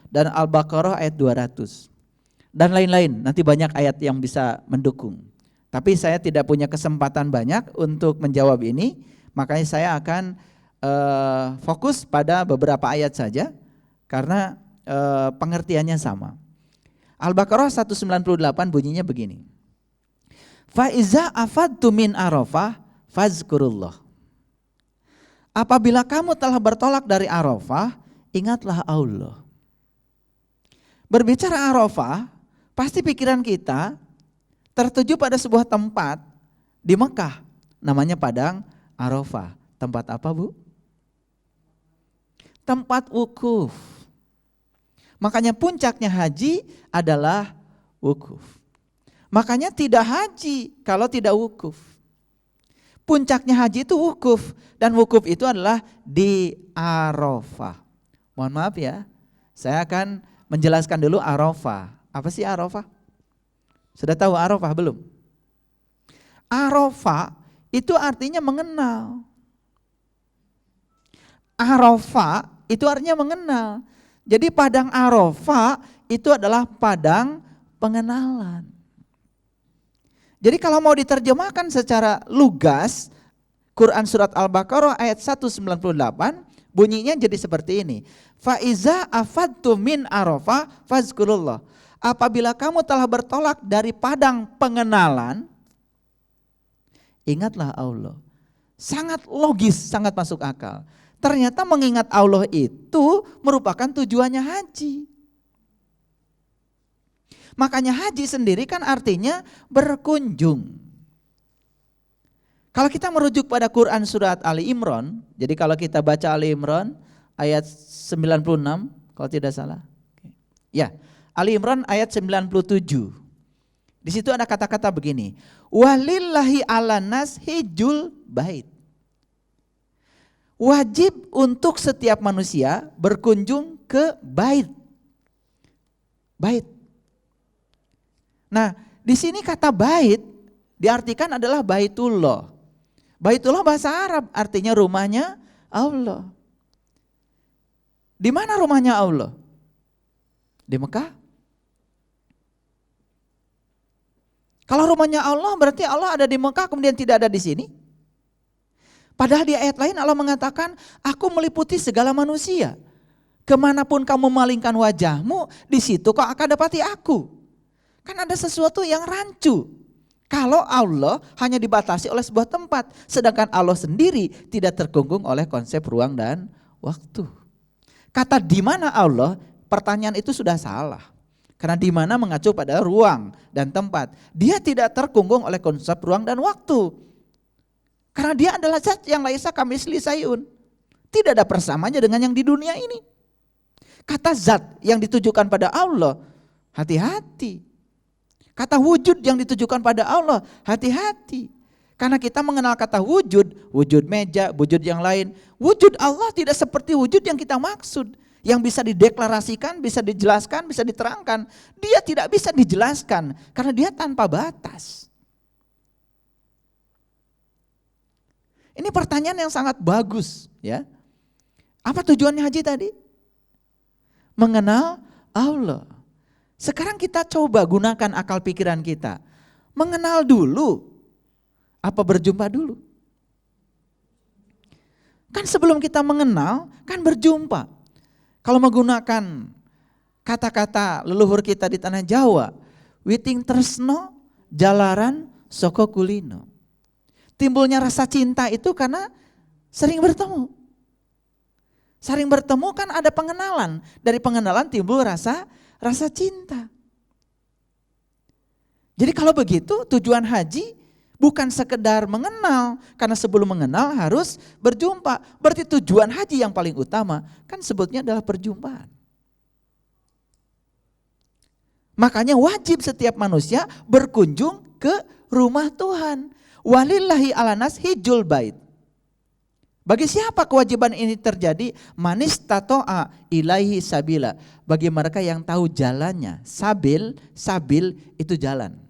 dan Al-Baqarah ayat 200. Dan lain-lain, nanti banyak ayat yang bisa mendukung. Tapi saya tidak punya kesempatan banyak untuk menjawab ini, makanya saya akan fokus pada beberapa ayat saja karena pengertiannya sama. Al-Baqarah 198 bunyinya begini. Fa iza afadtu min Arafah fazkurullah. apabila kamu telah bertolak dari Arafah, ingatlah Allah. Berbicara Arafah, pasti pikiran kita tertuju pada sebuah tempat di Mekah, namanya Padang Arafah. Tempat apa, Bu? Tempat wukuf. Makanya puncaknya haji adalah wukuf. Makanya tidak haji kalau tidak wukuf. Puncaknya haji itu wukuf, dan wukuf itu adalah di Arafah. Mohon maaf ya, saya akan menjelaskan dulu Arafah. Apa sih Arafah? Sudah tahu Arafah belum? Arafah itu artinya mengenal. Arafah itu artinya mengenal. Jadi padang Arafah itu adalah padang pengenalan. Jadi kalau mau diterjemahkan secara lugas, Quran surat Al-Baqarah ayat 198 bunyinya jadi seperti ini. Faiza afadtu min Arafah fazkurullah. Apabila kamu telah bertolak dari padang pengenalan, ingatlah Allah. Sangat logis, sangat masuk akal. Ternyata mengingat Allah itu merupakan tujuannya haji. Makanya haji sendiri kan artinya berkunjung. Kalau kita merujuk pada Quran surat Ali Imran, jadi kalau kita baca Ali Imran ayat 96 kalau tidak salah. Ya, Ali Imran ayat 97. Di situ ada kata-kata begini, walillahi ala nas hijjul bait. Wajib untuk setiap manusia berkunjung ke bait. Bait. Nah, di sini kata bait diartikan adalah baitullah. Baitullah bahasa Arab artinya rumahnya Allah. Di mana rumahnya Allah? Di Mekah. Kalau rumahnya Allah berarti Allah ada di Mekah kemudian tidak ada di sini. Padahal di ayat lain Allah mengatakan, aku meliputi segala manusia. Kemanapun kamu malingkan wajahmu, di situ kau akan dapati aku. Kan ada sesuatu yang rancu. Kalau Allah hanya dibatasi oleh sebuah tempat, sedangkan Allah sendiri tidak terkungkung oleh konsep ruang dan waktu. Kata di mana Allah, pertanyaan itu sudah salah. Karena di mana mengacu pada ruang dan tempat. Dia tidak terkungkung oleh konsep ruang dan waktu. Karena dia adalah zat yang laisa kamitslihi syai'un. Tidak ada persamaannya dengan yang di dunia ini. Kata zat yang ditujukan pada Allah, hati-hati. Kata wujud yang ditujukan pada Allah, hati-hati. Karena kita mengenal kata wujud, wujud meja, wujud yang lain. Wujud Allah tidak seperti wujud yang kita maksud. Yang bisa dideklarasikan, bisa dijelaskan, bisa diterangkan. Dia tidak bisa dijelaskan karena dia tanpa batas. Ini pertanyaan yang sangat bagus, ya. Apa tujuannya haji tadi? Mengenal Allah. Sekarang kita coba gunakan akal pikiran kita. Mengenal dulu, apa berjumpa dulu? Kan sebelum kita mengenal, kan berjumpa. Kalau menggunakan kata-kata leluhur kita di tanah Jawa, witing tresno, jalaran, soko kulino. Timbulnya rasa cinta itu karena sering bertemu. Sering bertemu kan ada pengenalan. Dari pengenalan timbul rasa cinta. Jadi kalau begitu tujuan haji bukan sekedar mengenal. Karena sebelum mengenal harus berjumpa. Berarti tujuan haji yang paling utama kan sebutnya adalah perjumpaan. Makanya wajib setiap manusia berkunjung ke rumah Tuhan. Walillahi ala nas hijjul bait. Bagi siapa kewajiban ini terjadi? Manis tato'a ilaihi sabila. Bagi mereka yang tahu jalannya. Sabil itu jalan.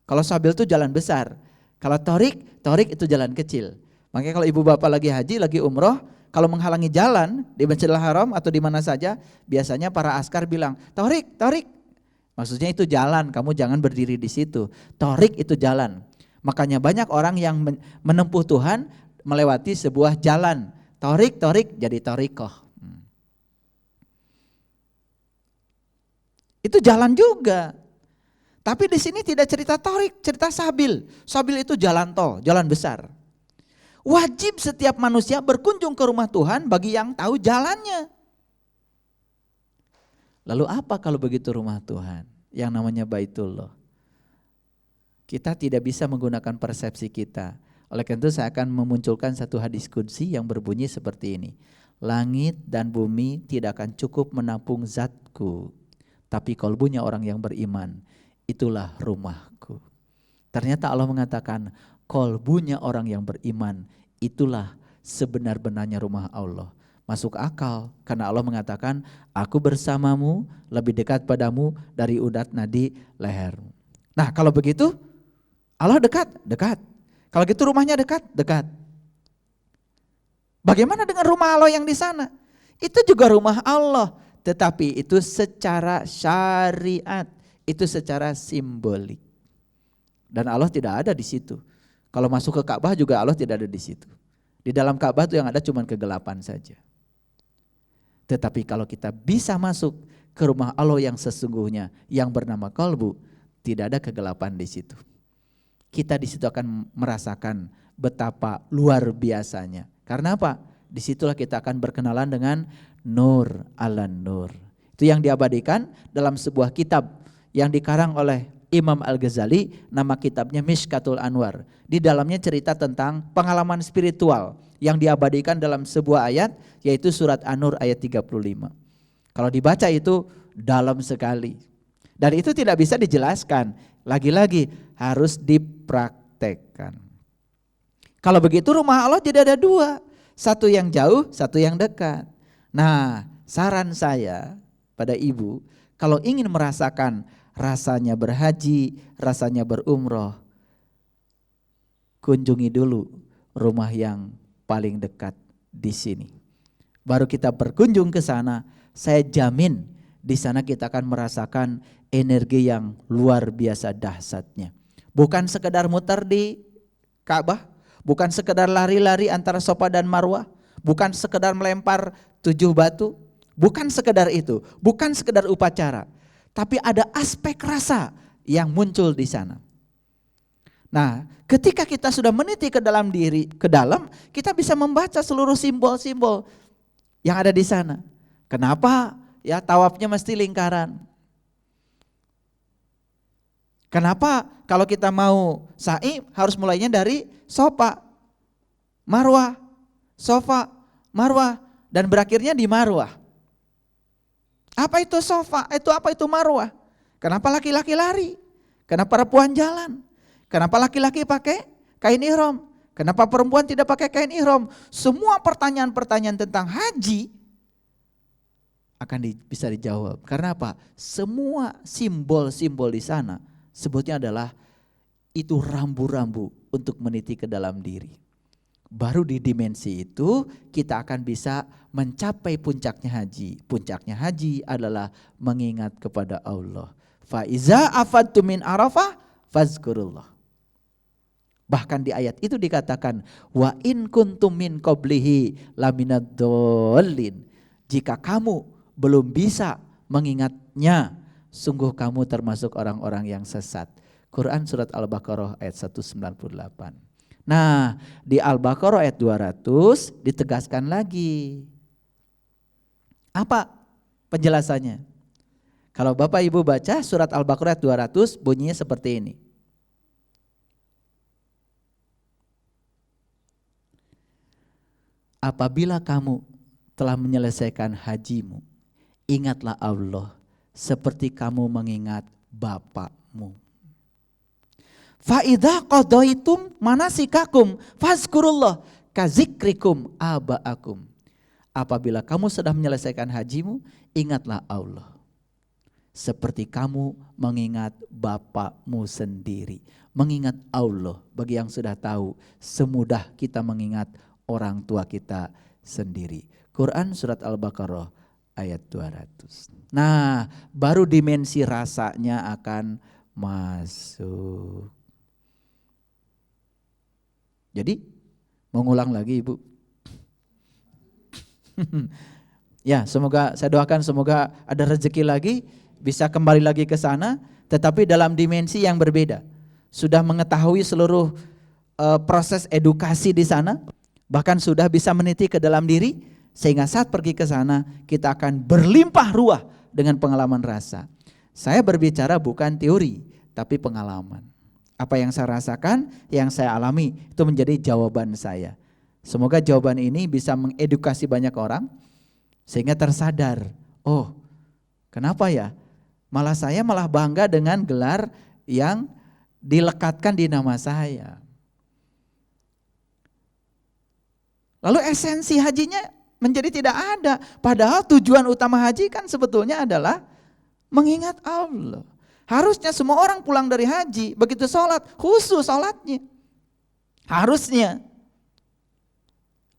Kalau sabil itu jalan besar. Kalau torik itu jalan kecil. Makanya kalau ibu bapak lagi haji, lagi umroh, kalau menghalangi jalan di Masjidil Haram atau di mana saja, biasanya para askar bilang, torik. Maksudnya itu jalan, kamu jangan berdiri di situ. Torik itu jalan. Makanya banyak orang yang menempuh Tuhan melewati sebuah jalan. Torik jadi torikoh. Itu jalan juga. Tapi di sini tidak cerita torik, cerita sabil. Sabil itu jalan tol, jalan besar. Wajib setiap manusia berkunjung ke rumah Tuhan bagi yang tahu jalannya. Lalu apa kalau begitu rumah Tuhan yang namanya Baitullah? Kita tidak bisa menggunakan persepsi kita. Oleh karena itu saya akan memunculkan satu hadis qudsi yang berbunyi seperti ini. Langit dan bumi tidak akan cukup menampung zatku, tapi kalbunya orang yang beriman, itulah rumahku. Ternyata Allah mengatakan kalbunya orang yang beriman, itulah sebenar-benarnya rumah Allah. Masuk akal karena Allah mengatakan aku bersamamu, lebih dekat padamu dari udat nadi lehermu. Nah kalau begitu Allah dekat, dekat. Kalau gitu rumahnya dekat, dekat. Bagaimana dengan rumah Allah yang di sana? Itu juga rumah Allah, tetapi itu secara syariat, itu secara simbolik. Dan Allah tidak ada di situ. Kalau masuk ke Ka'bah juga Allah tidak ada di situ. Di dalam Ka'bah itu yang ada cuma kegelapan saja. Tetapi kalau kita bisa masuk ke rumah Allah yang sesungguhnya, yang bernama kalbu, tidak ada kegelapan di situ. Kita di situ akan merasakan betapa luar biasanya. Karena apa? Disitulah kita akan berkenalan dengan nur ala nur. Itu yang diabadikan dalam sebuah kitab yang dikarang oleh Imam Al-Ghazali, nama kitabnya Mishkatul Anwar. Di dalamnya cerita tentang pengalaman spiritual yang diabadikan dalam sebuah ayat, yaitu surat An-Nur ayat 35. Kalau dibaca itu dalam sekali. Dan itu tidak bisa dijelaskan. Lagi-lagi harus dipraktekkan. Kalau begitu rumah Allah tidak ada dua. Satu yang jauh, satu yang dekat. Nah, saran saya pada ibu, kalau ingin merasakan rasanya berhaji, rasanya berumroh, kunjungi dulu rumah yang paling dekat di sini. Baru kita berkunjung ke sana, saya jamin di sana kita akan merasakan energi yang luar biasa dahsyatnya. Bukan sekedar muter di Ka'bah, bukan sekedar lari-lari antara Safa dan Marwah, bukan sekedar melempar 7 batu, bukan sekedar itu, bukan sekedar upacara, tapi ada aspek rasa yang muncul di sana. Nah, ketika kita sudah meniti ke dalam diri, kita bisa membaca seluruh simbol-simbol yang ada di sana. Kenapa? Ya, tawafnya mesti lingkaran. Kenapa kalau kita mau sa'i harus mulainya dari Safa, Marwah, Safa, Marwah, dan berakhirnya di Marwah. Apa itu Safa? Apa itu Marwah? Kenapa laki-laki lari? Kenapa perempuan jalan? Kenapa laki-laki pakai kain ihram? Kenapa perempuan tidak pakai kain ihram? Semua pertanyaan-pertanyaan tentang haji akan bisa dijawab. Karena apa? Semua simbol-simbol di sana sebutnya adalah itu rambu-rambu untuk meniti ke dalam diri. Baru di dimensi itu kita akan bisa mencapai puncaknya haji. Puncaknya haji adalah mengingat kepada Allah. Fa iza afadtu min Arafah fazkurullah. Bahkan di ayat itu dikatakan wa in kuntum min qablihi laminaddallin. Jika kamu belum bisa mengingatnya, sungguh kamu termasuk orang-orang yang sesat. Quran surat Al-Baqarah ayat 198. Nah, di Al-Baqarah ayat 200 ditegaskan lagi. Apa penjelasannya? Kalau Bapak Ibu baca surat Al-Baqarah ayat 200 bunyinya seperti ini. Apabila kamu telah menyelesaikan hajimu, ingatlah Allah seperti kamu mengingat bapakmu. Fa idza qadaitum manasikakum fazkurullah kazikrikum abaakum. Apabila kamu sudah menyelesaikan hajimu, ingatlah Allah seperti kamu mengingat bapakmu sendiri. Mengingat Allah, bagi yang sudah tahu, semudah kita mengingat orang tua kita sendiri. Quran surat Al-Baqarah ayat 200. Nah, baru dimensi rasanya akan masuk. Jadi, mengulang lagi Ibu. Ya, semoga saya doakan semoga ada rezeki lagi, bisa kembali lagi ke sana, tetapi dalam dimensi yang berbeda. Sudah mengetahui seluruh proses edukasi di sana, bahkan sudah bisa meniti ke dalam diri, sehingga saat pergi ke sana kita akan berlimpah ruah dengan pengalaman rasa. Saya berbicara bukan teori, tapi pengalaman. Apa yang saya rasakan, yang saya alami, itu menjadi jawaban saya. Semoga jawaban ini bisa mengedukasi banyak orang, sehingga tersadar, oh kenapa ya, saya malah bangga dengan gelar yang dilekatkan di nama saya. Lalu esensi hajinya menjadi tidak ada. Padahal tujuan utama haji kan sebetulnya adalah mengingat Allah. Harusnya semua orang pulang dari haji, begitu sholat, khusus sholatnya. Harusnya.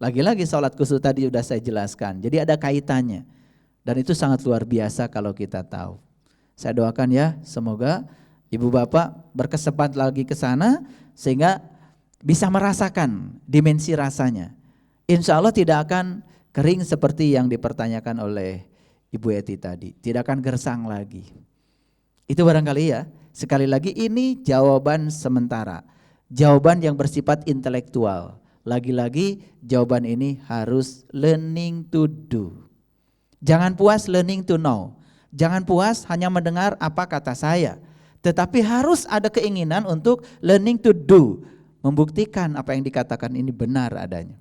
Lagi-lagi sholat khusus tadi sudah saya jelaskan. Jadi ada kaitannya. Dan itu sangat luar biasa kalau kita tahu. Saya doakan ya, semoga ibu bapak berkesempatan lagi ke sana sehingga bisa merasakan dimensi rasanya. Insya Allah tidak akan kering seperti yang dipertanyakan oleh Ibu Eti tadi. Tidak akan gersang lagi. Itu barangkali ya, sekali lagi ini jawaban sementara. Jawaban yang bersifat intelektual. Lagi-lagi jawaban ini harus learning to do. Jangan puas learning to know. Jangan puas hanya mendengar apa kata saya. Tetapi harus ada keinginan untuk learning to do. Membuktikan apa yang dikatakan ini benar adanya.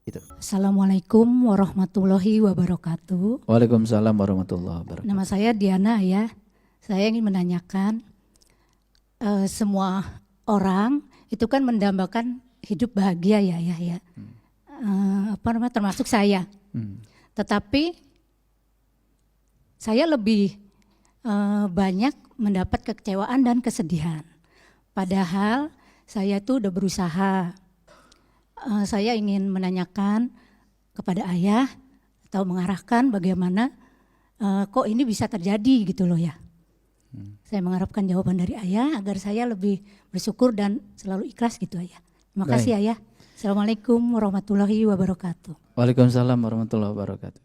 Itu. Assalamualaikum warahmatullahi wabarakatuh. Waalaikumsalam warahmatullahi wabarakatuh. Nama saya Diana ya. Saya ingin menanyakan, semua orang itu kan mendambakan hidup bahagia ya. Termasuk saya. Tetapi saya lebih banyak mendapat kekecewaan dan kesedihan. Padahal saya tuh udah berusaha. Saya ingin menanyakan kepada ayah atau mengarahkan bagaimana kok ini bisa terjadi gitu loh ya. Saya mengharapkan jawaban dari ayah agar saya lebih bersyukur dan selalu ikhlas gitu ayah. Terima kasih ayah. Assalamualaikum warahmatullahi wabarakatuh. Waalaikumsalam warahmatullahi wabarakatuh.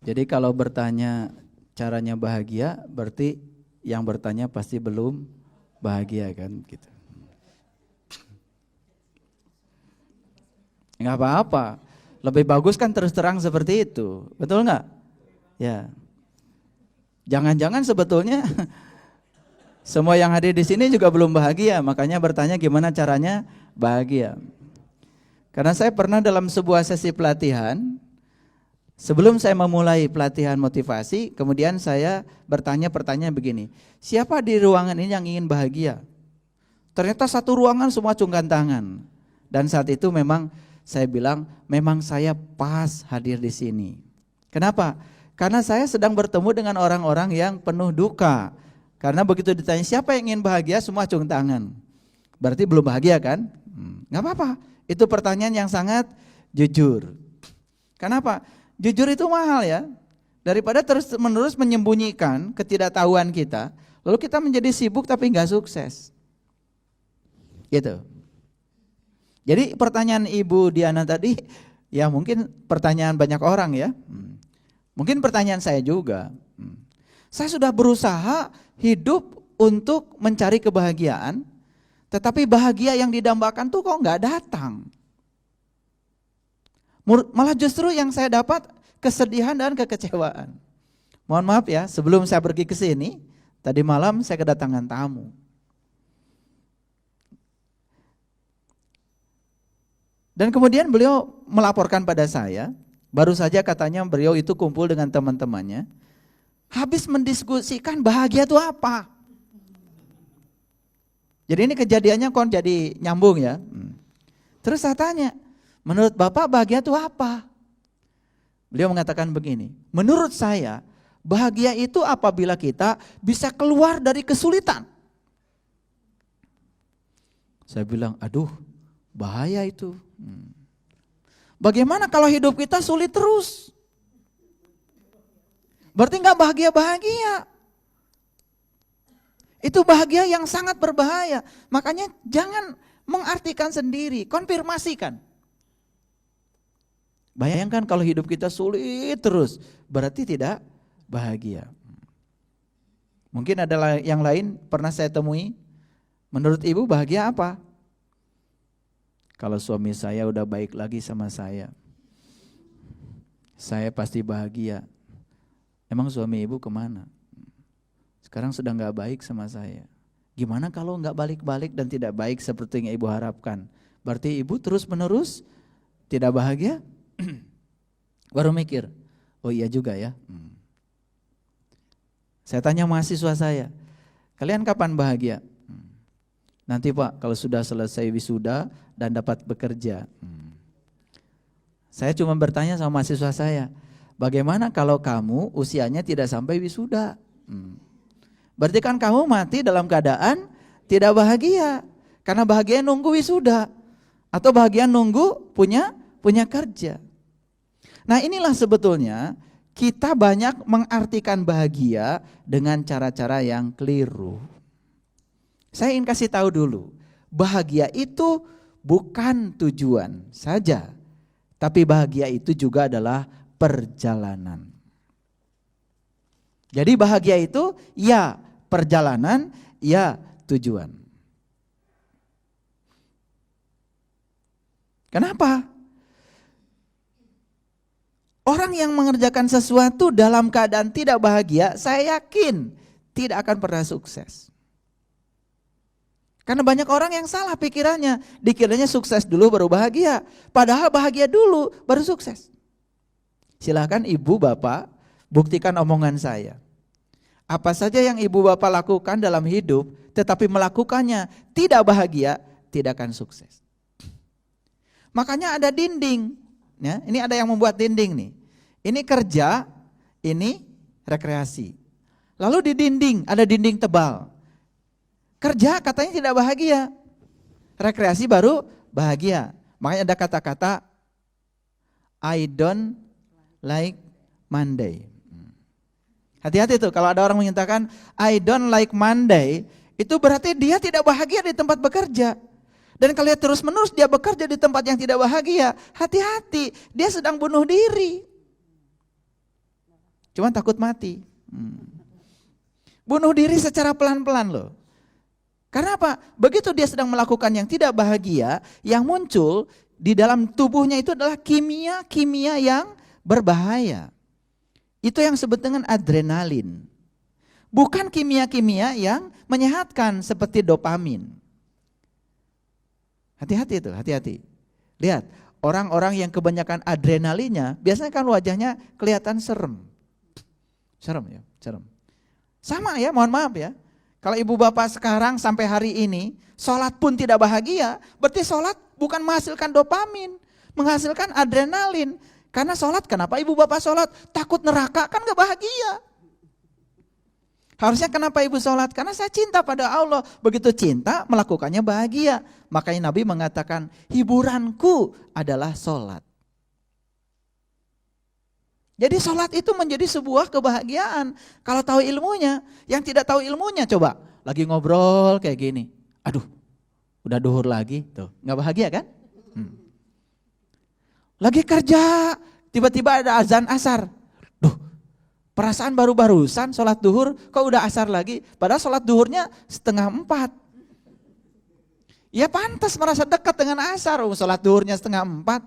Jadi kalau bertanya caranya bahagia, berarti yang bertanya pasti belum bahagia kan gitu. Enggak apa-apa, lebih bagus kan terus terang seperti itu, betul enggak? Ya, jangan-jangan sebetulnya semua yang hadir di sini juga belum bahagia, makanya bertanya gimana caranya bahagia. Karena saya pernah dalam sebuah sesi pelatihan, sebelum saya memulai pelatihan motivasi, kemudian saya bertanya pertanyaan begini, siapa di ruangan ini yang ingin bahagia? Ternyata satu ruangan semua acungkan tangan, dan saat itu memang saya bilang, memang saya pas hadir di sini. Kenapa? Karena saya sedang bertemu dengan orang-orang yang penuh duka. Karena begitu ditanya siapa yang ingin bahagia, semua acung tangan. Berarti belum bahagia kan? Gak apa-apa, itu pertanyaan yang sangat jujur. Kenapa? Jujur itu mahal ya. Daripada terus-menerus menyembunyikan ketidaktahuan kita, lalu kita menjadi sibuk tapi gak sukses. Gitu. Jadi pertanyaan Ibu Diana tadi, ya mungkin pertanyaan banyak orang ya. Mungkin pertanyaan saya juga. Saya sudah berusaha hidup untuk mencari kebahagiaan, tetapi bahagia yang didambakan tuh kok nggak datang. Malah justru yang saya dapat kesedihan dan kekecewaan. Mohon maaf ya, sebelum saya pergi ke sini, tadi malam saya kedatangan tamu. Dan kemudian beliau melaporkan pada saya, baru saja katanya beliau itu kumpul dengan teman-temannya, habis mendiskusikan bahagia itu apa. Jadi ini kejadiannya kok jadi nyambung ya. Terus saya tanya, menurut Bapak bahagia itu apa? Beliau mengatakan begini, menurut saya bahagia itu apabila kita bisa keluar dari kesulitan. Saya bilang, aduh bahaya itu. Bagaimana kalau hidup kita sulit terus? Berarti nggak bahagia-bahagia. Itu bahagia yang sangat berbahaya. Makanya jangan mengartikan sendiri, konfirmasikan. Bayangkan kalau hidup kita sulit terus, berarti tidak bahagia. Mungkin ada yang lain pernah saya temui, Menurut ibu bahagia apa? Kalau suami saya udah baik lagi sama saya pasti bahagia. Emang suami ibu kemana? Sekarang sudah gak baik sama saya. Gimana kalau gak balik-balik dan tidak baik seperti yang ibu harapkan? Berarti ibu terus menerus tidak bahagia? Baru mikir, oh iya juga ya. Saya tanya mahasiswa saya, kalian kapan bahagia? Nanti Pak, kalau sudah selesai wisuda dan dapat bekerja. Saya cuma bertanya sama mahasiswa saya, bagaimana kalau kamu usianya tidak sampai wisuda? Berarti kan kamu mati dalam keadaan tidak bahagia. Karena bahagia nunggu wisuda. Atau bahagia nunggu punya kerja. Nah inilah sebetulnya kita banyak mengartikan bahagia dengan cara-cara yang keliru. Saya ingin kasih tahu dulu, bahagia itu bukan tujuan saja, tapi bahagia itu juga adalah perjalanan. Jadi bahagia itu ya perjalanan, ya tujuan. Kenapa? Orang yang mengerjakan sesuatu dalam keadaan tidak bahagia, saya yakin tidak akan pernah sukses. Karena banyak orang yang salah pikirannya, dikiranya sukses dulu baru bahagia, padahal bahagia dulu baru sukses. Silakan ibu bapak buktikan omongan saya. Apa saja yang ibu bapak lakukan dalam hidup, tetapi melakukannya tidak bahagia, tidak akan sukses. Makanya ada dinding, ya, ini ada yang membuat dinding nih. Ini kerja, ini rekreasi. Lalu di dinding, ada dinding tebal. Kerja katanya tidak bahagia, rekreasi baru bahagia. Makanya ada kata-kata I don't like Monday. Hati-hati tuh kalau ada orang menyatakan I don't like Monday, itu berarti dia tidak bahagia di tempat bekerja. Dan kalau dia terus-menerus dia bekerja di tempat yang tidak bahagia, hati-hati, dia sedang bunuh diri. Cuman takut mati. Bunuh diri secara pelan-pelan loh. Karena apa? Begitu dia sedang melakukan yang tidak bahagia, yang muncul di dalam tubuhnya itu adalah kimia-kimia yang berbahaya. Itu yang disebut dengan adrenalin. Bukan kimia-kimia yang menyehatkan seperti dopamin. Hati-hati itu, hati-hati. Lihat, orang-orang yang kebanyakan adrenalinnya, biasanya kan wajahnya kelihatan serem. Serem ya, serem. Sama ya, mohon maaf ya. Kalau ibu bapak sekarang sampai hari ini, sholat pun tidak bahagia, berarti sholat bukan menghasilkan dopamin, menghasilkan adrenalin. Karena sholat, kenapa ibu bapak sholat? Takut neraka, kan gak bahagia. Harusnya kenapa ibu sholat? Karena saya cinta pada Allah. Begitu cinta, melakukannya bahagia. Makanya Nabi mengatakan, hiburanku adalah sholat. Jadi sholat itu menjadi sebuah kebahagiaan. Kalau tahu ilmunya, yang tidak tahu ilmunya coba. Lagi ngobrol kayak gini. Aduh, udah duhur lagi. Tuh, gak bahagia kan? Lagi kerja, tiba-tiba ada azan asar. Duh, perasaan baru-barusan sholat duhur, kok udah asar lagi? Padahal sholat duhurnya 3:30. Ya pantas merasa dekat dengan asar, sholat duhurnya 3:30.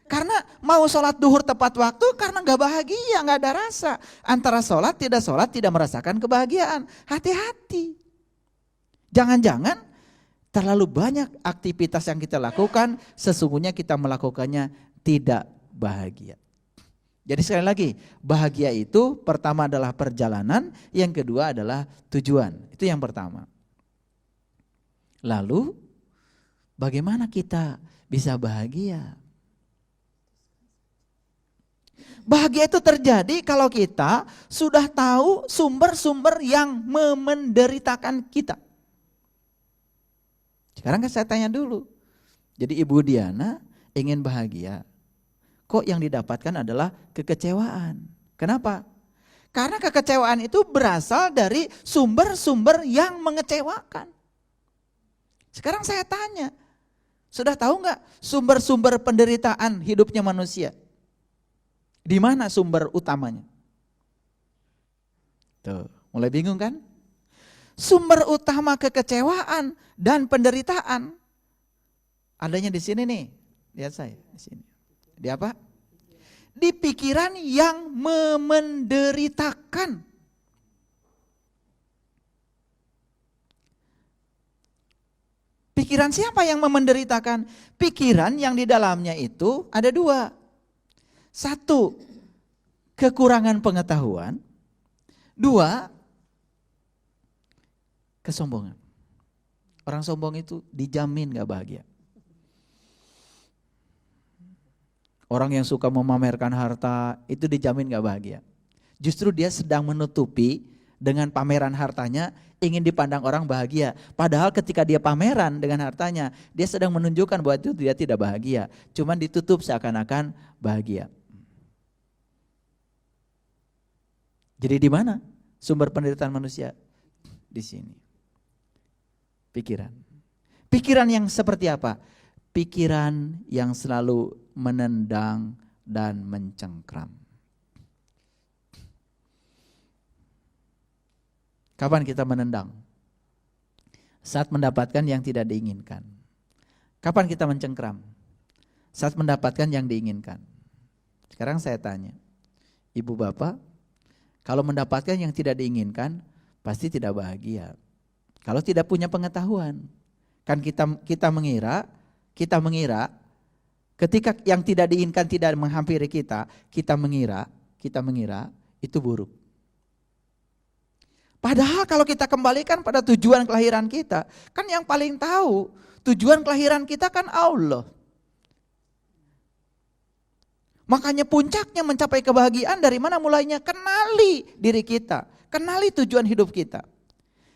Karena mau sholat duhur tepat waktu karena gak bahagia, gak ada rasa. Antara sholat tidak merasakan kebahagiaan. Hati-hati. Jangan-jangan terlalu banyak aktivitas yang kita lakukan, sesungguhnya kita melakukannya tidak bahagia. Jadi sekali lagi, bahagia itu pertama adalah perjalanan, yang kedua adalah tujuan. Itu yang pertama. Lalu bagaimana kita bisa bahagia? Bahagia itu terjadi kalau kita sudah tahu sumber-sumber yang menderitakan kita. Sekarang kan saya tanya dulu. Jadi Ibu Diana ingin bahagia. Kok yang didapatkan adalah kekecewaan. Kenapa? Karena kekecewaan itu berasal dari sumber-sumber yang mengecewakan. Sekarang saya tanya, sudah tahu nggak sumber-sumber penderitaan hidupnya manusia? Di mana sumber utamanya? Tuh, mulai bingung kan? Sumber utama kekecewaan dan penderitaan adanya di sini nih. Lihat saya di sini. Di apa? Di pikiran yang memenderitakan. Pikiran siapa yang memenderitakan? Pikiran yang di dalamnya itu ada dua. Satu, kekurangan pengetahuan. Dua, kesombongan. Orang sombong itu dijamin gak bahagia. Orang yang suka memamerkan harta itu dijamin gak bahagia. Justru dia sedang menutupi dengan pameran hartanya, ingin dipandang orang bahagia. Padahal ketika dia pameran dengan hartanya, dia sedang menunjukkan bahwa itu dia tidak bahagia. Cuman ditutup seakan-akan bahagia. Jadi di mana sumber penderitaan manusia? Di sini. Pikiran. Pikiran yang seperti apa? Pikiran yang selalu menendang dan mencengkram. Kapan kita menendang? Saat mendapatkan yang tidak diinginkan. Kapan kita mencengkram? Saat mendapatkan yang diinginkan. Sekarang saya tanya, ibu bapak, kalau mendapatkan yang tidak diinginkan, pasti tidak bahagia. Kalau tidak punya pengetahuan, kan kita mengira ketika yang tidak diinginkan tidak menghampiri kita mengira itu buruk. Padahal kalau kita kembalikan pada tujuan kelahiran kita, kan yang paling tahu tujuan kelahiran kita kan Allah. Makanya puncaknya mencapai kebahagiaan dari mana mulainya? Kenali diri kita, kenali tujuan hidup kita.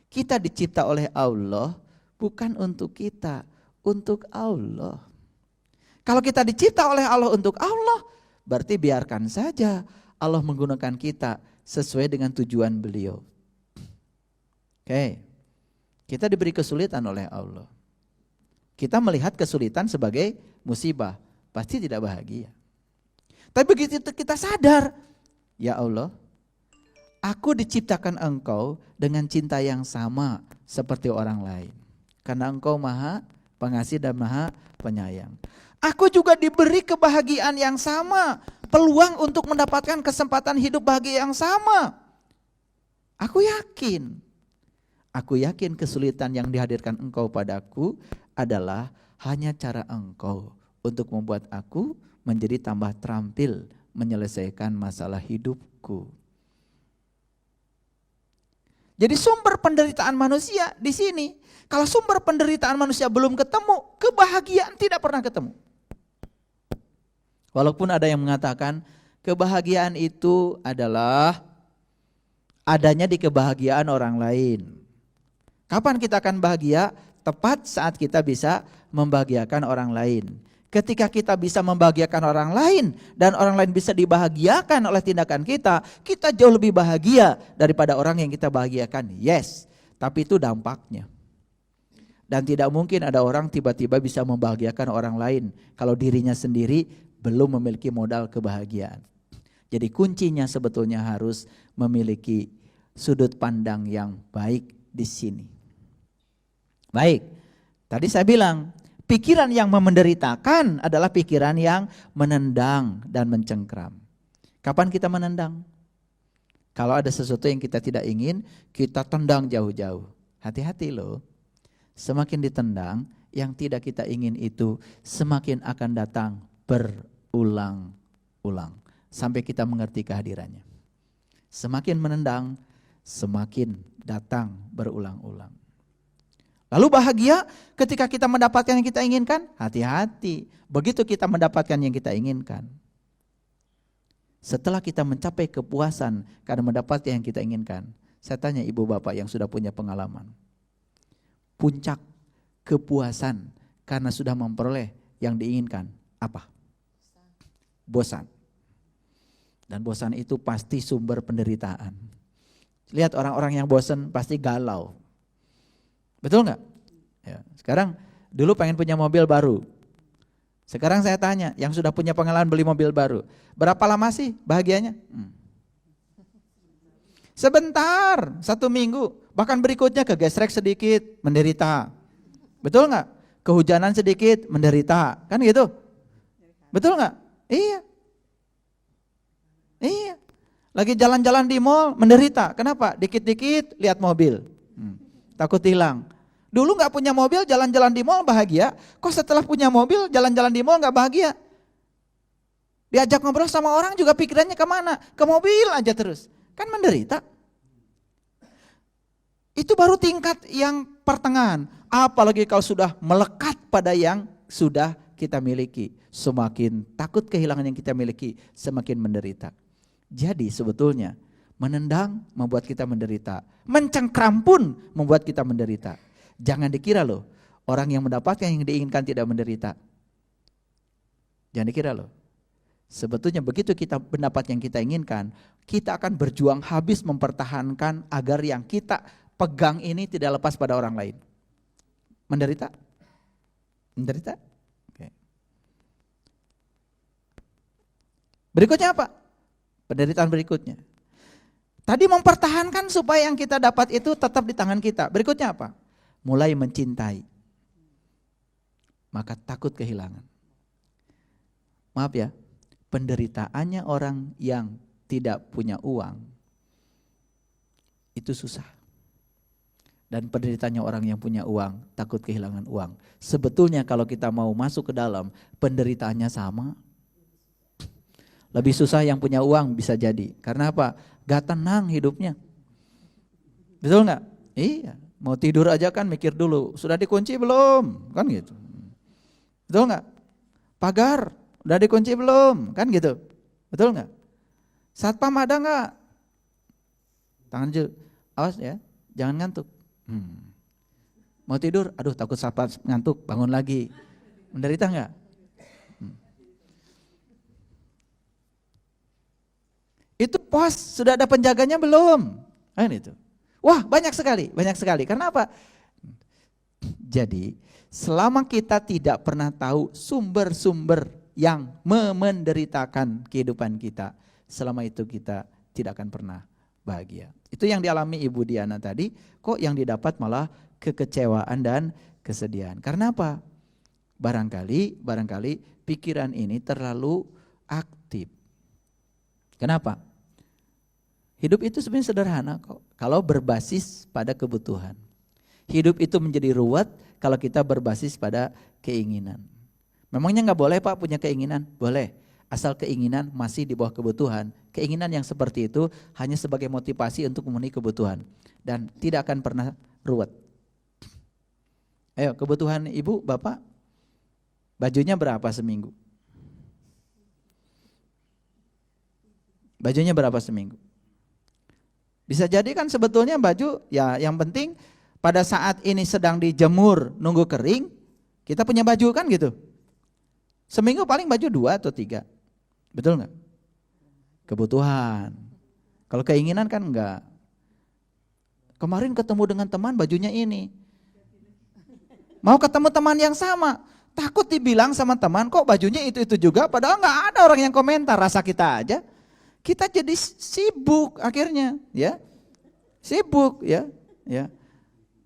Kita dicipta oleh Allah bukan untuk kita, untuk Allah. Kalau kita dicipta oleh Allah untuk Allah, berarti biarkan saja Allah menggunakan kita sesuai dengan tujuan beliau. Oke, kita diberi kesulitan oleh Allah. Kita melihat kesulitan sebagai musibah, pasti tidak bahagia. Tapi begitu kita sadar, ya Allah, aku diciptakan Engkau dengan cinta yang sama seperti orang lain. Karena Engkau Maha Pengasih dan Maha Penyayang. Aku juga diberi kebahagiaan yang sama, peluang untuk mendapatkan kesempatan hidup bahagia yang sama. Aku yakin kesulitan yang dihadirkan Engkau padaku adalah hanya cara Engkau untuk membuat aku menjadi tambah terampil menyelesaikan masalah hidupku. Jadi sumber penderitaan manusia di sini. Kalau sumber penderitaan manusia belum ketemu, kebahagiaan tidak pernah ketemu. Walaupun ada yang mengatakan kebahagiaan itu adalah adanya di kebahagiaan orang lain. Kapan kita akan bahagia? Tepat saat kita bisa membahagiakan orang lain. Ketika kita bisa membahagiakan orang lain dan orang lain bisa dibahagiakan oleh tindakan kita jauh lebih bahagia daripada orang yang kita bahagiakan. Yes, tapi itu dampaknya. Dan tidak mungkin ada orang tiba-tiba bisa membahagiakan orang lain kalau dirinya sendiri belum memiliki modal kebahagiaan. Jadi kuncinya sebetulnya harus memiliki sudut pandang yang baik di sini. Baik, tadi saya bilang pikiran yang memenderitakan adalah pikiran yang menendang dan mencengkram. Kapan kita menendang? Kalau ada sesuatu yang kita tidak ingin, kita tendang jauh-jauh. Hati-hati loh, semakin ditendang, yang tidak kita ingin itu semakin akan datang berulang-ulang. Sampai kita mengerti kehadirannya. Semakin menendang, semakin datang berulang-ulang. Lalu bahagia ketika kita mendapatkan yang kita inginkan? Hati-hati, begitu kita mendapatkan yang kita inginkan. Setelah kita mencapai kepuasan karena mendapatkan yang kita inginkan. Saya tanya ibu bapak yang sudah punya pengalaman. Puncak kepuasan karena sudah memperoleh yang diinginkan, apa? Bosan. Dan bosan itu pasti sumber penderitaan. Lihat orang-orang yang bosan pasti galau. Betul nggak? Ya, sekarang dulu pengen punya mobil baru. Sekarang saya tanya, yang sudah punya pengalaman beli mobil baru, berapa lama sih bahagianya? Sebentar, 1 minggu, bahkan berikutnya kegesrek sedikit, menderita. Betul nggak? Kehujanan sedikit, menderita. Kan gitu? Betul nggak? Iya. Iya. Lagi jalan-jalan di mall, menderita. Kenapa? Dikit-dikit lihat mobil. Takut hilang. Dulu nggak punya mobil, jalan-jalan di mall bahagia. Kok setelah punya mobil, jalan-jalan di mall nggak bahagia? Diajak ngobrol sama orang juga pikirannya kemana? Ke mobil aja terus. Kan menderita. Itu baru tingkat yang pertengahan. Apalagi kalau sudah melekat pada yang sudah kita miliki. Semakin takut kehilangan yang kita miliki, semakin menderita. Jadi sebetulnya menendang membuat kita menderita. Mencengkram pun membuat kita menderita. Jangan dikira loh, orang yang mendapatkan yang diinginkan tidak menderita. Jangan dikira loh. Sebetulnya begitu kita mendapat yang kita inginkan, kita akan berjuang habis mempertahankan agar yang kita pegang ini tidak lepas pada orang lain. Menderita? Menderita? Oke. Berikutnya apa? Penderitaan berikutnya. Tadi mempertahankan supaya yang kita dapat itu tetap di tangan kita. Berikutnya apa? Mulai mencintai. Maka takut kehilangan. Maaf ya, penderitaannya orang yang tidak punya uang itu susah. Dan penderitaannya orang yang punya uang takut kehilangan uang. Sebetulnya kalau kita mau masuk ke dalam, penderitaannya sama. Lebih susah yang punya uang bisa jadi. Karena apa? Gak tenang hidupnya. Betul gak? Iya. Mau tidur aja kan mikir dulu, sudah dikunci belum? Kan gitu. Betul gak? Pagar, udah dikunci belum? Kan gitu. Betul gak? Satpam ada gak? Tangan jauh. Awas ya, jangan ngantuk. Mau tidur, aduh takut satpam ngantuk, bangun lagi. Menderita gak? Itu pos sudah ada penjaganya belum? Kan itu. Wah, banyak sekali. Karena apa? Jadi, selama kita tidak pernah tahu sumber-sumber yang menderitakan kehidupan kita, selama itu kita tidak akan pernah bahagia. Itu yang dialami Ibu Diana tadi, kok yang didapat malah kekecewaan dan kesedihan. Karena apa? Barangkali pikiran ini terlalu aktif. Kenapa? Hidup itu sebenarnya sederhana kok, kalau berbasis pada kebutuhan. Hidup itu menjadi ruwet kalau kita berbasis pada keinginan. Memangnya nggak boleh Pak punya keinginan? Boleh, asal keinginan masih di bawah kebutuhan. Keinginan yang seperti itu hanya sebagai motivasi untuk memenuhi kebutuhan dan tidak akan pernah ruwet. Ayo, kebutuhan Ibu, Bapak, bajunya berapa seminggu? Bajunya berapa seminggu? Bisa jadi kan sebetulnya baju ya yang penting pada saat ini sedang dijemur nunggu kering, kita punya baju kan gitu. Seminggu paling baju 2 atau 3. Betul enggak? Kebutuhan. Kalau keinginan kan enggak. Kemarin ketemu dengan teman bajunya ini. Mau ketemu teman yang sama, takut dibilang sama teman kok bajunya itu juga padahal enggak ada orang yang komentar, rasa kita aja. Kita jadi sibuk akhirnya, ya. Sibuk, ya.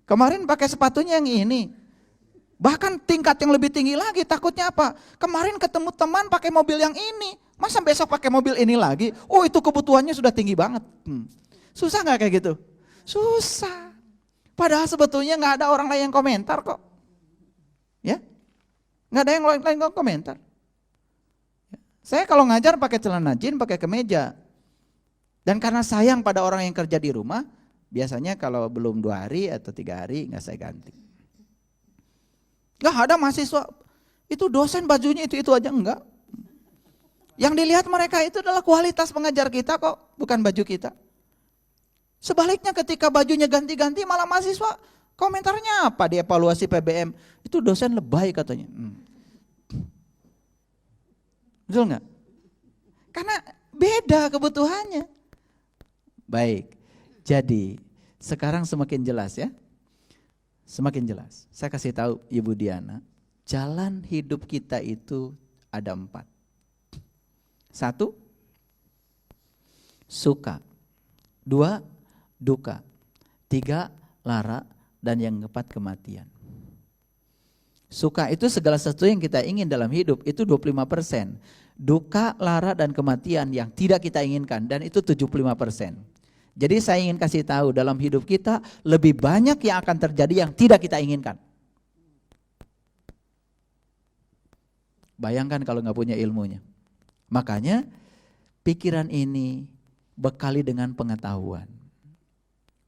Kemarin pakai sepatunya yang ini. Bahkan tingkat yang lebih tinggi lagi, takutnya apa? Kemarin ketemu teman pakai mobil yang ini, masa besok pakai mobil ini lagi? Oh, itu kebutuhannya sudah tinggi banget. Susah nggak kayak gitu? Susah. Padahal sebetulnya nggak ada orang lain yang komentar kok. Ya, nggak ada yang lain komentar. Saya kalau ngajar pakai celana jin, pakai kemeja. Dan karena sayang pada orang yang kerja di rumah, biasanya kalau belum 2 hari atau 3 hari nggak saya ganti. Nggak ada mahasiswa, itu dosen bajunya itu aja enggak. Yang dilihat mereka itu adalah kualitas pengajar kita kok, bukan baju kita. Sebaliknya ketika bajunya ganti-ganti malah mahasiswa komentarnya apa di evaluasi PBM, itu dosen lebay katanya. Betul nggak? Karena beda kebutuhannya. Baik, jadi sekarang semakin jelas ya. Semakin jelas. Saya kasih tahu Ibu Diana, jalan hidup kita itu ada 4. 1, suka. 2, duka. 3, lara. Dan yang keempat, kematian. Suka itu segala sesuatu yang kita ingin dalam hidup, itu 25%. Duka, lara, dan kematian yang tidak kita inginkan, dan itu 75%. Jadi saya ingin kasih tahu, dalam hidup kita lebih banyak yang akan terjadi yang tidak kita inginkan. Bayangkan kalau nggak punya ilmunya. Makanya pikiran ini bekali dengan pengetahuan.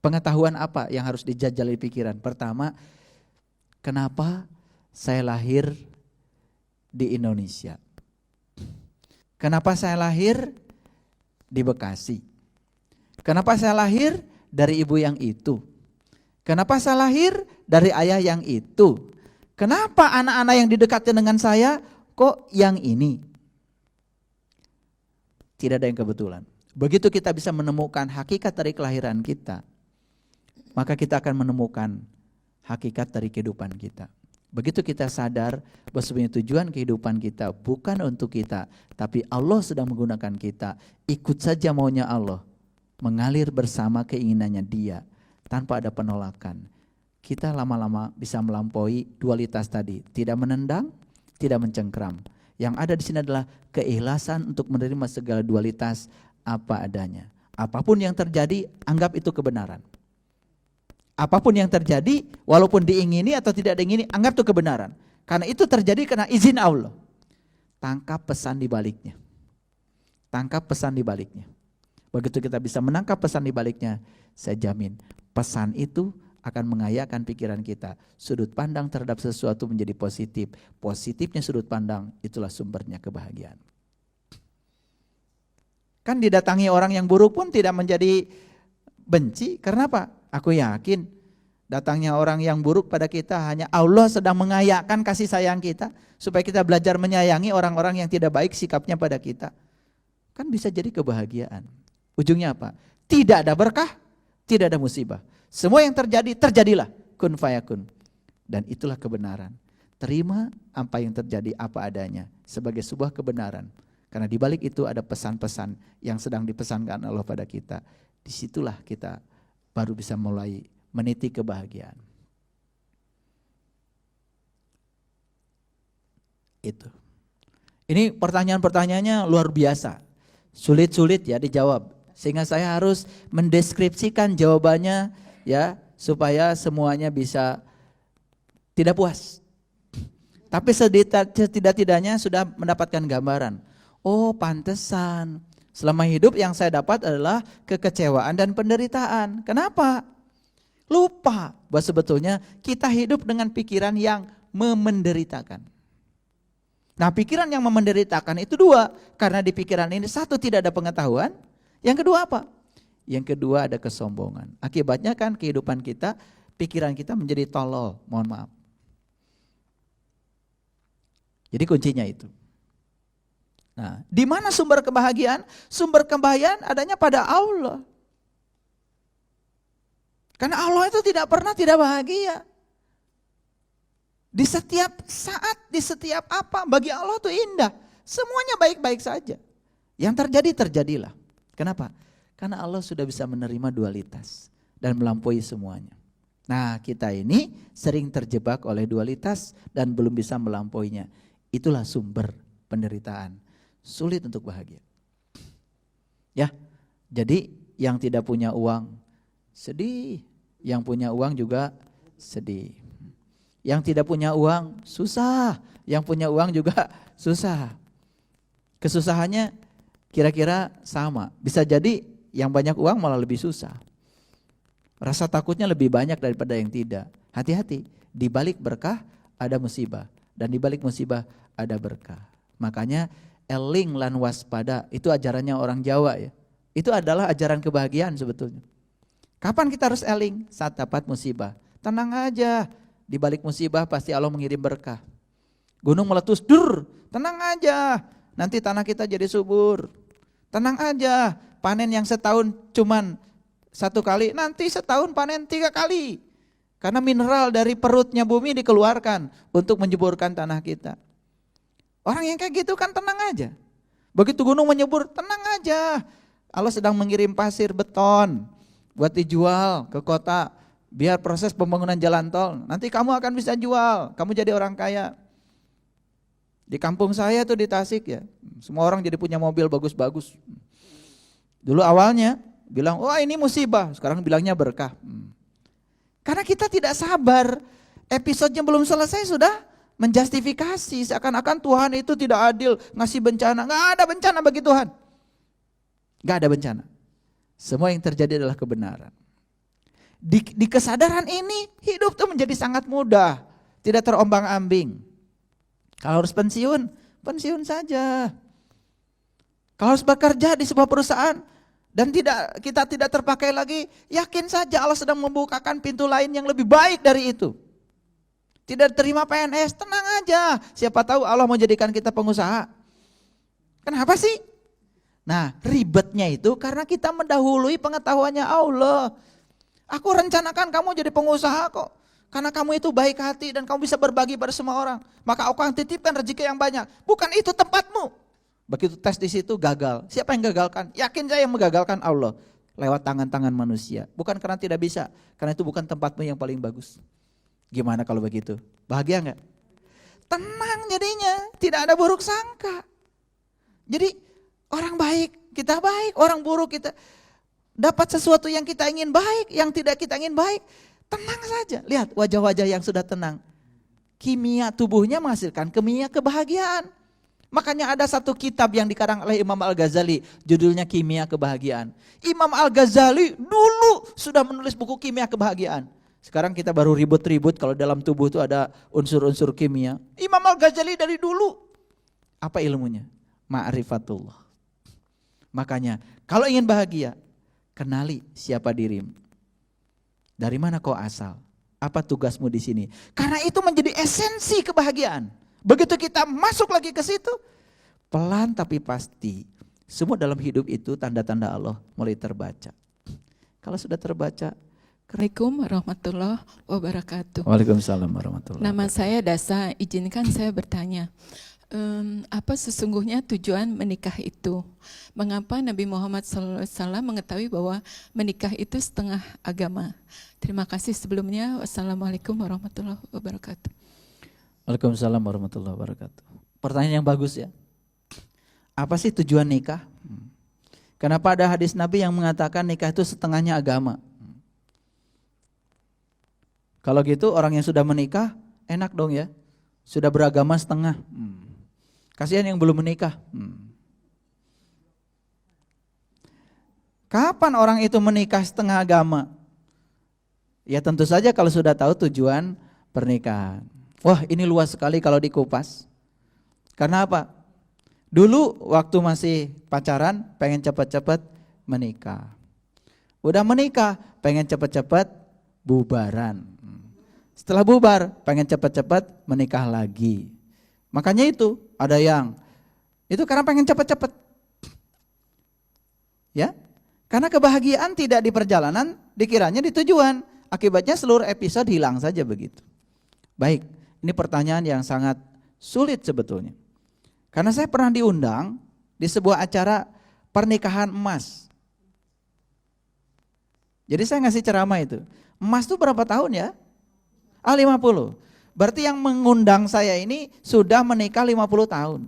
Pengetahuan apa yang harus dijajali pikiran? Pertama, kenapa saya lahir di Indonesia? Kenapa saya lahir di Bekasi? Kenapa saya lahir dari ibu yang itu? Kenapa saya lahir dari ayah yang itu? Kenapa anak-anak yang didekati dengan saya kok yang ini? Tidak ada yang kebetulan. Begitu kita bisa menemukan hakikat dari kelahiran kita, maka kita akan menemukan hakikat dari kehidupan kita. Begitu kita sadar bahwa sebenarnya tujuan kehidupan kita bukan untuk kita, tapi Allah sedang menggunakan kita, ikut saja maunya Allah, mengalir bersama keinginannya Dia tanpa ada penolakan. Kita lama-lama bisa melampaui dualitas tadi, tidak menendang, tidak mencengkram. Yang ada di sini adalah keikhlasan untuk menerima segala dualitas apa adanya. Apapun yang terjadi, anggap itu kebenaran. Apapun yang terjadi, walaupun diingini atau tidak diingini, anggap itu kebenaran. Karena itu terjadi karena izin Allah. Tangkap pesan di baliknya. Tangkap pesan di baliknya. Begitu kita bisa menangkap pesan di baliknya, saya jamin pesan itu akan mengayakan pikiran kita. Sudut pandang terhadap sesuatu menjadi positif. Positifnya sudut pandang, itulah sumbernya kebahagiaan. Kan didatangi orang yang buruk pun tidak menjadi benci. Karena apa? Aku yakin datangnya orang yang buruk pada kita hanya Allah sedang mengayakkan kasih sayang kita. Supaya kita belajar menyayangi orang-orang yang tidak baik sikapnya pada kita. Kan bisa jadi kebahagiaan. Ujungnya apa? Tidak ada berkah, tidak ada musibah. Semua yang terjadi, terjadilah. Kun fayakun. Dan itulah kebenaran. Terima apa yang terjadi apa adanya sebagai sebuah kebenaran. Karena di balik itu ada pesan-pesan yang sedang dipesankan Allah pada kita. Disitulah kita baru bisa mulai meniti kebahagiaan. Itu. Ini pertanyaan-pertanyaannya luar biasa. Sulit-sulit ya dijawab. Sehingga saya harus mendeskripsikan jawabannya ya supaya semuanya bisa tidak puas. Tapi setidak-tidaknya sudah mendapatkan gambaran. Oh, pantesan selama hidup yang saya dapat adalah kekecewaan dan penderitaan. Kenapa? Lupa bahwa sebetulnya kita hidup dengan pikiran yang memenderitakan. Nah, pikiran yang memenderitakan itu dua. Karena di pikiran ini satu tidak ada pengetahuan. Yang kedua apa? Yang kedua ada kesombongan. Akibatnya kan kehidupan kita, pikiran kita menjadi tolol. Mohon maaf. Jadi kuncinya itu. Nah, di mana sumber kebahagiaan? Sumber kebahagiaan adanya pada Allah. Karena Allah itu tidak pernah tidak bahagia. Di setiap saat, di setiap apa, bagi Allah itu indah. Semuanya baik-baik saja. Yang terjadi, terjadilah. Kenapa? Karena Allah sudah bisa menerima dualitas dan melampaui semuanya. Nah, kita ini sering terjebak oleh dualitas dan belum bisa melampauinya. Itulah sumber penderitaan. Sulit untuk bahagia. Ya, jadi yang tidak punya uang sedih, yang punya uang juga sedih. Yang tidak punya uang susah, yang punya uang juga susah. Kesusahannya kira-kira sama. Bisa jadi yang banyak uang malah lebih susah. Rasa takutnya lebih banyak daripada yang tidak. Hati-hati, di balik berkah ada musibah dan di balik musibah ada berkah. Makanya eling lan waspada itu ajarannya orang Jawa ya. Itu adalah ajaran kebahagiaan sebetulnya. Kapan kita harus eling? Saat dapat musibah. Tenang aja, di balik musibah pasti Allah mengirim berkah. Gunung meletus, dur, tenang aja, nanti tanah kita jadi subur. Tenang aja, panen yang setahun cuman 1 kali, nanti setahun panen 3 kali. Karena mineral dari perutnya bumi dikeluarkan untuk menjeburkan tanah kita. Orang yang kayak gitu kan tenang aja. Begitu gunung menyebur, tenang aja. Allah sedang mengirim pasir beton. buat dijual ke kota, biar proses pembangunan jalan tol, nanti kamu akan bisa jual, kamu jadi orang kaya. Di kampung saya tuh di Tasik ya, semua orang jadi punya mobil bagus-bagus. Dulu awalnya bilang, wah ini musibah, sekarang bilangnya berkah. Karena kita tidak sabar, episodenya belum selesai sudah menjustifikasi, seakan-akan Tuhan itu tidak adil, ngasih bencana. Nggak ada bencana bagi Tuhan. Nggak ada bencana. Semua yang terjadi adalah kebenaran. Di kesadaran ini, hidup tuh menjadi sangat mudah, tidak terombang-ambing. Kalau harus pensiun, pensiun saja. Kalau harus bekerja di sebuah perusahaan dan kita tidak terpakai lagi, yakin saja Allah sedang membukakan pintu lain yang lebih baik dari itu. Tidak terima PNS, tenang aja. Siapa tahu Allah mau jadikan kita pengusaha. Kenapa sih? Nah, ribetnya itu karena kita mendahului pengetahuannya Allah. Aku rencanakan kamu jadi pengusaha kok. Karena kamu itu baik hati dan kamu bisa berbagi pada semua orang. Maka aku akan titipkan rezeki yang banyak. Bukan itu tempatmu. Begitu tes di situ gagal. Siapa yang gagalkan? Yakin saya yang menggagalkan Allah. Lewat tangan-tangan manusia. Bukan karena tidak bisa. Karena itu bukan tempatmu yang paling bagus. Gimana kalau begitu? Bahagia enggak? Tenang jadinya. Tidak ada buruk sangka. Jadi orang baik, kita baik. Orang buruk, kita dapat sesuatu yang kita ingin baik. Yang tidak kita ingin baik. Tenang saja, lihat wajah-wajah yang sudah tenang. Kimia tubuhnya menghasilkan kimia kebahagiaan. Makanya ada satu kitab yang dikarang oleh Imam Al-Ghazali, judulnya Kimia Kebahagiaan. Imam Al-Ghazali dulu sudah menulis buku kimia kebahagiaan. Sekarang kita baru ribut-ribut kalau dalam tubuh itu ada unsur-unsur kimia. Imam Al-Ghazali dari dulu. Apa ilmunya? Ma'rifatullah. Makanya kalau ingin bahagia, kenali siapa dirimu. Dari mana kau asal? Apa tugasmu di sini? Karena itu menjadi esensi kebahagiaan. Begitu kita masuk lagi ke situ, pelan tapi pasti. Semua dalam hidup itu tanda-tanda Allah mulai terbaca. Kalau sudah terbaca, Assalamualaikum warahmatullahi wabarakatuh. Waalaikumsalam warahmatullahi Nama wabarakatuh. saya Dasa, izinkan saya bertanya. Apa sesungguhnya tujuan menikah itu? Mengapa Nabi Muhammad SAW mengetahui bahwa menikah itu setengah agama? Terima kasih sebelumnya. Wassalamualaikum warahmatullahi wabarakatuh. Waalaikumsalam warahmatullahi wabarakatuh. Pertanyaan yang bagus ya. Apa sih tujuan nikah? Kenapa ada hadis Nabi yang mengatakan nikah itu setengahnya agama? Kalau gitu orang yang sudah menikah enak dong ya. Sudah beragama setengah. Kasihan yang belum menikah. Kapan orang itu menikah setengah agama? Ya tentu saja kalau sudah tahu tujuan pernikahan. Wah ini luas sekali kalau dikupas. Karena apa? Dulu waktu masih pacaran pengen cepat-cepat menikah. Udah menikah pengen cepat-cepat bubaran. Setelah bubar pengen cepat-cepat menikah lagi. Makanya itu ada yang itu karena pengen cepat-cepat. Ya. Karena kebahagiaan tidak di perjalanan, dikiranya di tujuan. Akibatnya seluruh episode hilang saja begitu. Baik, ini pertanyaan yang sangat sulit sebetulnya. Karena saya pernah diundang di sebuah acara pernikahan emas. Jadi saya ngasih ceramah itu. Emas itu berapa tahun ya? 50. Berarti yang mengundang saya ini sudah menikah 50 tahun.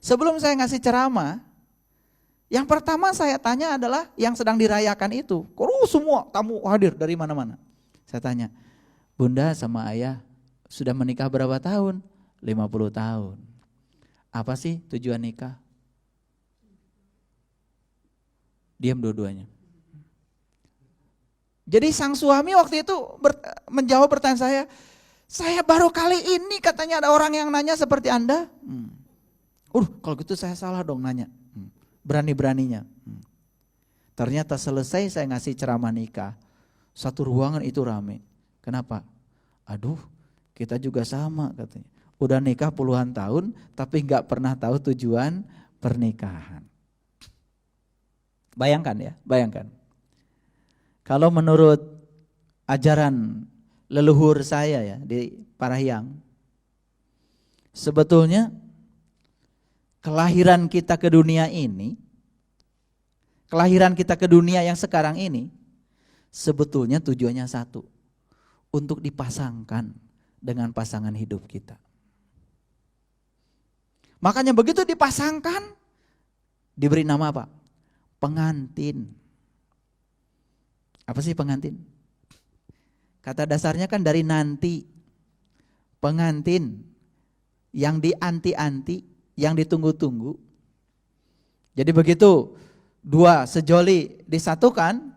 Sebelum saya ngasih ceramah, yang pertama saya tanya adalah yang sedang dirayakan itu. Kok semua tamu hadir dari mana-mana. Saya tanya, Bunda sama Ayah sudah menikah berapa tahun? 50 tahun. Apa sih tujuan nikah? Diam dua-duanya. Jadi sang suami waktu itu menjawab pertanyaan saya baru kali ini katanya ada orang yang nanya seperti Anda. Kalau gitu saya salah dong nanya. Berani-beraninya. Ternyata selesai saya ngasih ceramah nikah. Satu ruangan itu rame. Kenapa? Aduh, kita juga sama katanya. Udah nikah puluhan tahun tapi nggak pernah tahu tujuan pernikahan. Bayangkan ya, bayangkan. Kalau menurut ajaran leluhur saya ya di Parahyang, sebetulnya kelahiran kita ke dunia ini, kelahiran kita ke dunia yang sekarang ini sebetulnya tujuannya satu, untuk dipasangkan dengan pasangan hidup kita. Makanya begitu dipasangkan, diberi nama apa? Pengantin. Apa sih pengantin? Kata dasarnya kan dari nanti. Pengantin, yang dianti-anti, yang ditunggu-tunggu. Jadi begitu dua sejoli disatukan,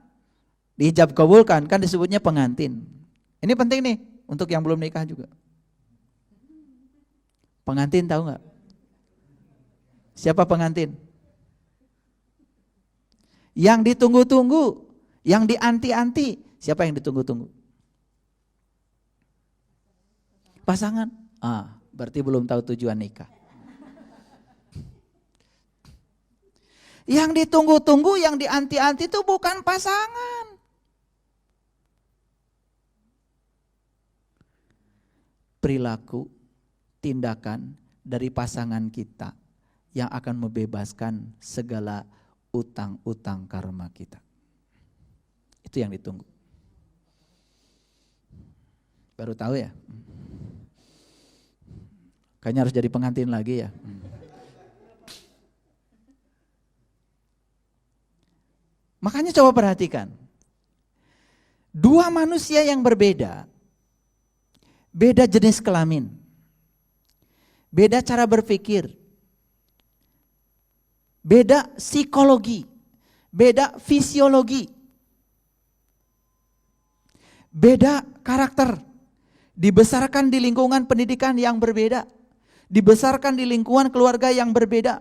diijab kabulkan, kan disebutnya pengantin. Ini penting nih untuk yang belum nikah juga. Pengantin tahu nggak? Siapa pengantin? Yang ditunggu-tunggu, yang dianti-anti. Siapa yang ditunggu-tunggu? Pasangan. Berarti belum tahu tujuan nikah. Yang ditunggu-tunggu, yang dianti-anti itu bukan pasangan. Perilaku, tindakan dari pasangan kita yang akan membebaskan segala utang-utang karma kita. Itu yang ditunggu. Baru tahu ya? Kayaknya harus jadi pengantin lagi ya. Makanya coba perhatikan. Dua manusia yang berbeda, beda jenis kelamin, beda cara berpikir, beda psikologi, beda fisiologi, beda karakter, dibesarkan di lingkungan pendidikan yang berbeda, dibesarkan di lingkungan keluarga yang berbeda,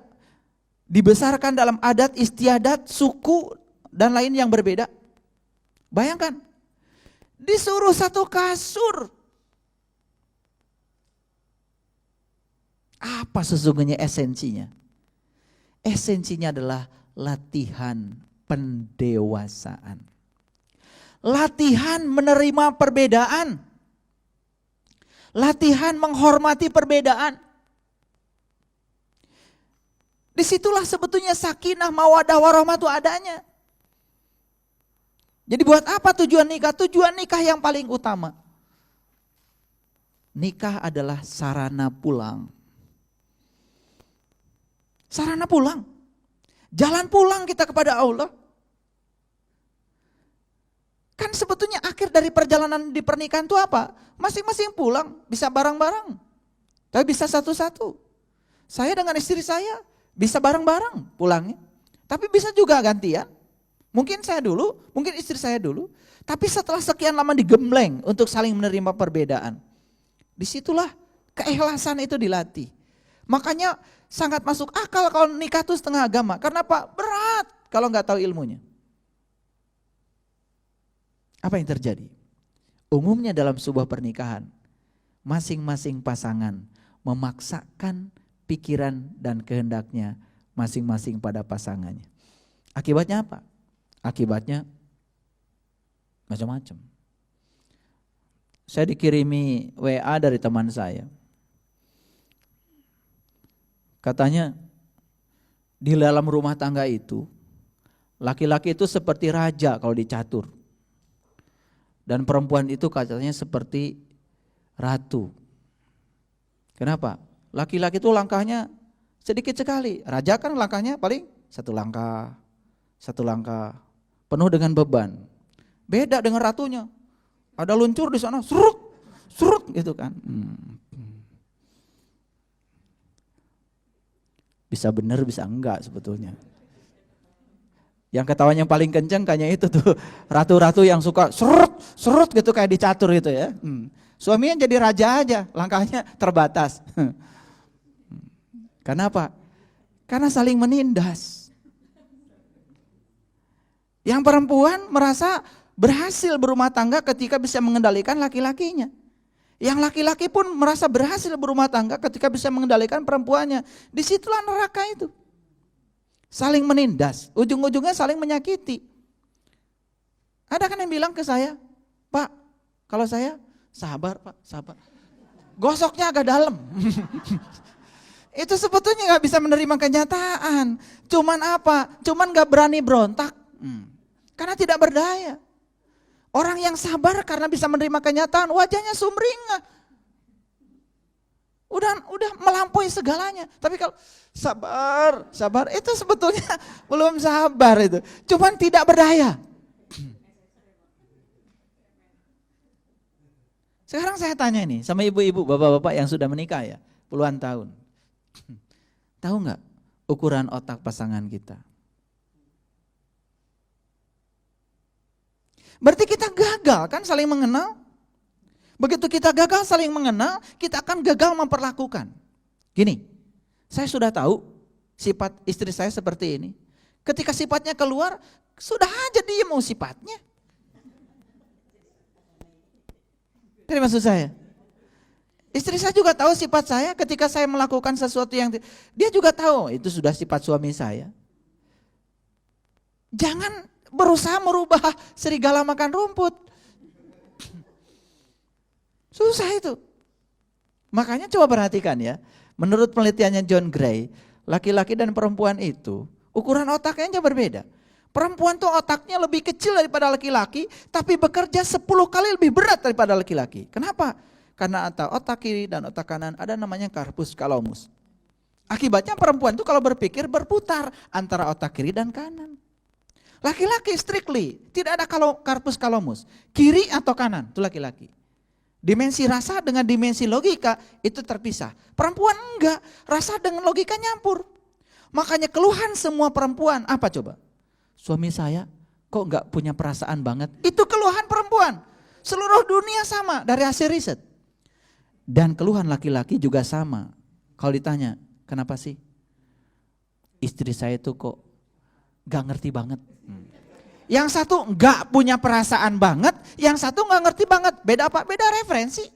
dibesarkan dalam adat istiadat, suku, dan lain yang berbeda. Bayangkan, disuruh satu kasur. Apa sesungguhnya esensinya? Esensinya adalah latihan pendewasaan. Latihan menerima perbedaan. Latihan menghormati perbedaan. Disitulah sebetulnya sakinah, mawadah, warahmah itu adanya. Jadi buat apa tujuan nikah? Tujuan nikah yang paling utama. Nikah adalah sarana pulang. Sarana pulang. Jalan pulang kita kepada Allah. Kan sebetulnya akhir dari perjalanan di pernikahan itu apa? Masing-masing pulang, bisa bareng-bareng. Tapi bisa satu-satu. Saya dengan istri saya bisa bareng-bareng pulangnya. Tapi bisa juga gantian. Mungkin saya dulu, mungkin istri saya dulu. Tapi setelah sekian lama digembleng untuk saling menerima perbedaan. Disitulah keikhlasan itu dilatih. Makanya sangat masuk akal kalau nikah itu setengah agama. Karena apa? Berat kalau nggak tahu ilmunya. Apa yang terjadi? Umumnya dalam sebuah pernikahan, masing-masing pasangan memaksakan pikiran dan kehendaknya masing-masing pada pasangannya. Akibatnya apa? Akibatnya macam-macam. Saya dikirimi WA dari teman saya. Katanya di dalam rumah tangga itu, laki-laki itu seperti raja kalau dicatur. Dan perempuan itu katanya seperti ratu. Kenapa? Laki-laki itu langkahnya sedikit sekali. Raja kan langkahnya paling satu langkah, penuh dengan beban. Beda dengan ratunya. Ada luncur di sana, surut, surut gitu kan. Bisa benar, bisa enggak sebetulnya. Yang ketawanya yang paling kenceng kayaknya itu tuh ratu-ratu yang suka serut gitu kayak dicatur gitu ya. Suaminya jadi raja aja, langkahnya terbatas. Kenapa? Karena saling menindas. Yang perempuan merasa berhasil berumah tangga ketika bisa mengendalikan laki-lakinya. Yang laki-laki pun merasa berhasil berumah tangga ketika bisa mengendalikan perempuannya. Disitulah neraka itu. Saling menindas, ujung-ujungnya saling menyakiti. Ada kan yang bilang ke saya, Pak, kalau saya sabar Pak, sabar. Gosoknya agak dalam. Itu sebetulnya gak bisa menerima kenyataan. Cuman apa? Cuman gak berani berontak. Karena tidak berdaya. Orang yang sabar karena bisa menerima kenyataan, wajahnya sumringah. Udah melampaui segalanya. Tapi kalau sabar itu sebetulnya belum sabar itu. Cuman tidak berdaya. Sekarang saya tanya nih sama ibu-ibu, bapak-bapak yang sudah menikah ya, puluhan tahun. Tahu nggak ukuran otak pasangan kita? Berarti kita gagal kan saling mengenal? Begitu kita gagal saling mengenal, kita akan gagal memperlakukan. Gini, saya sudah tahu sifat istri saya seperti ini. Ketika sifatnya keluar, sudah aja dia mau sifatnya. Ini maksud saya. Istri saya juga tahu sifat saya ketika saya melakukan sesuatu yang dia juga tahu itu sudah sifat suami saya. Jangan berusaha merubah serigala makan rumput. Susah itu. Makanya coba perhatikan ya. Menurut penelitiannya John Gray, laki-laki dan perempuan itu ukuran otaknya berbeda. Perempuan tuh otaknya lebih kecil daripada laki-laki, tapi bekerja 10 kali lebih berat daripada laki-laki. Kenapa? Karena antara otak kiri dan otak kanan ada namanya corpus callosum. Akibatnya perempuan itu kalau berpikir berputar antara otak kiri dan kanan. Laki-laki strictly tidak ada corpus callosum, kiri atau kanan itu laki-laki. Dimensi rasa dengan dimensi logika itu terpisah. Perempuan enggak, rasa dengan logika nyampur. Makanya keluhan semua perempuan apa coba? Suami saya kok enggak punya perasaan banget. Itu keluhan perempuan. Seluruh dunia sama dari hasil riset. Dan keluhan laki-laki juga sama. Kalau ditanya, kenapa sih? Istri saya tuh kok enggak ngerti banget. Yang satu enggak punya perasaan banget, yang satu enggak ngerti banget. Beda apa? Beda referensi.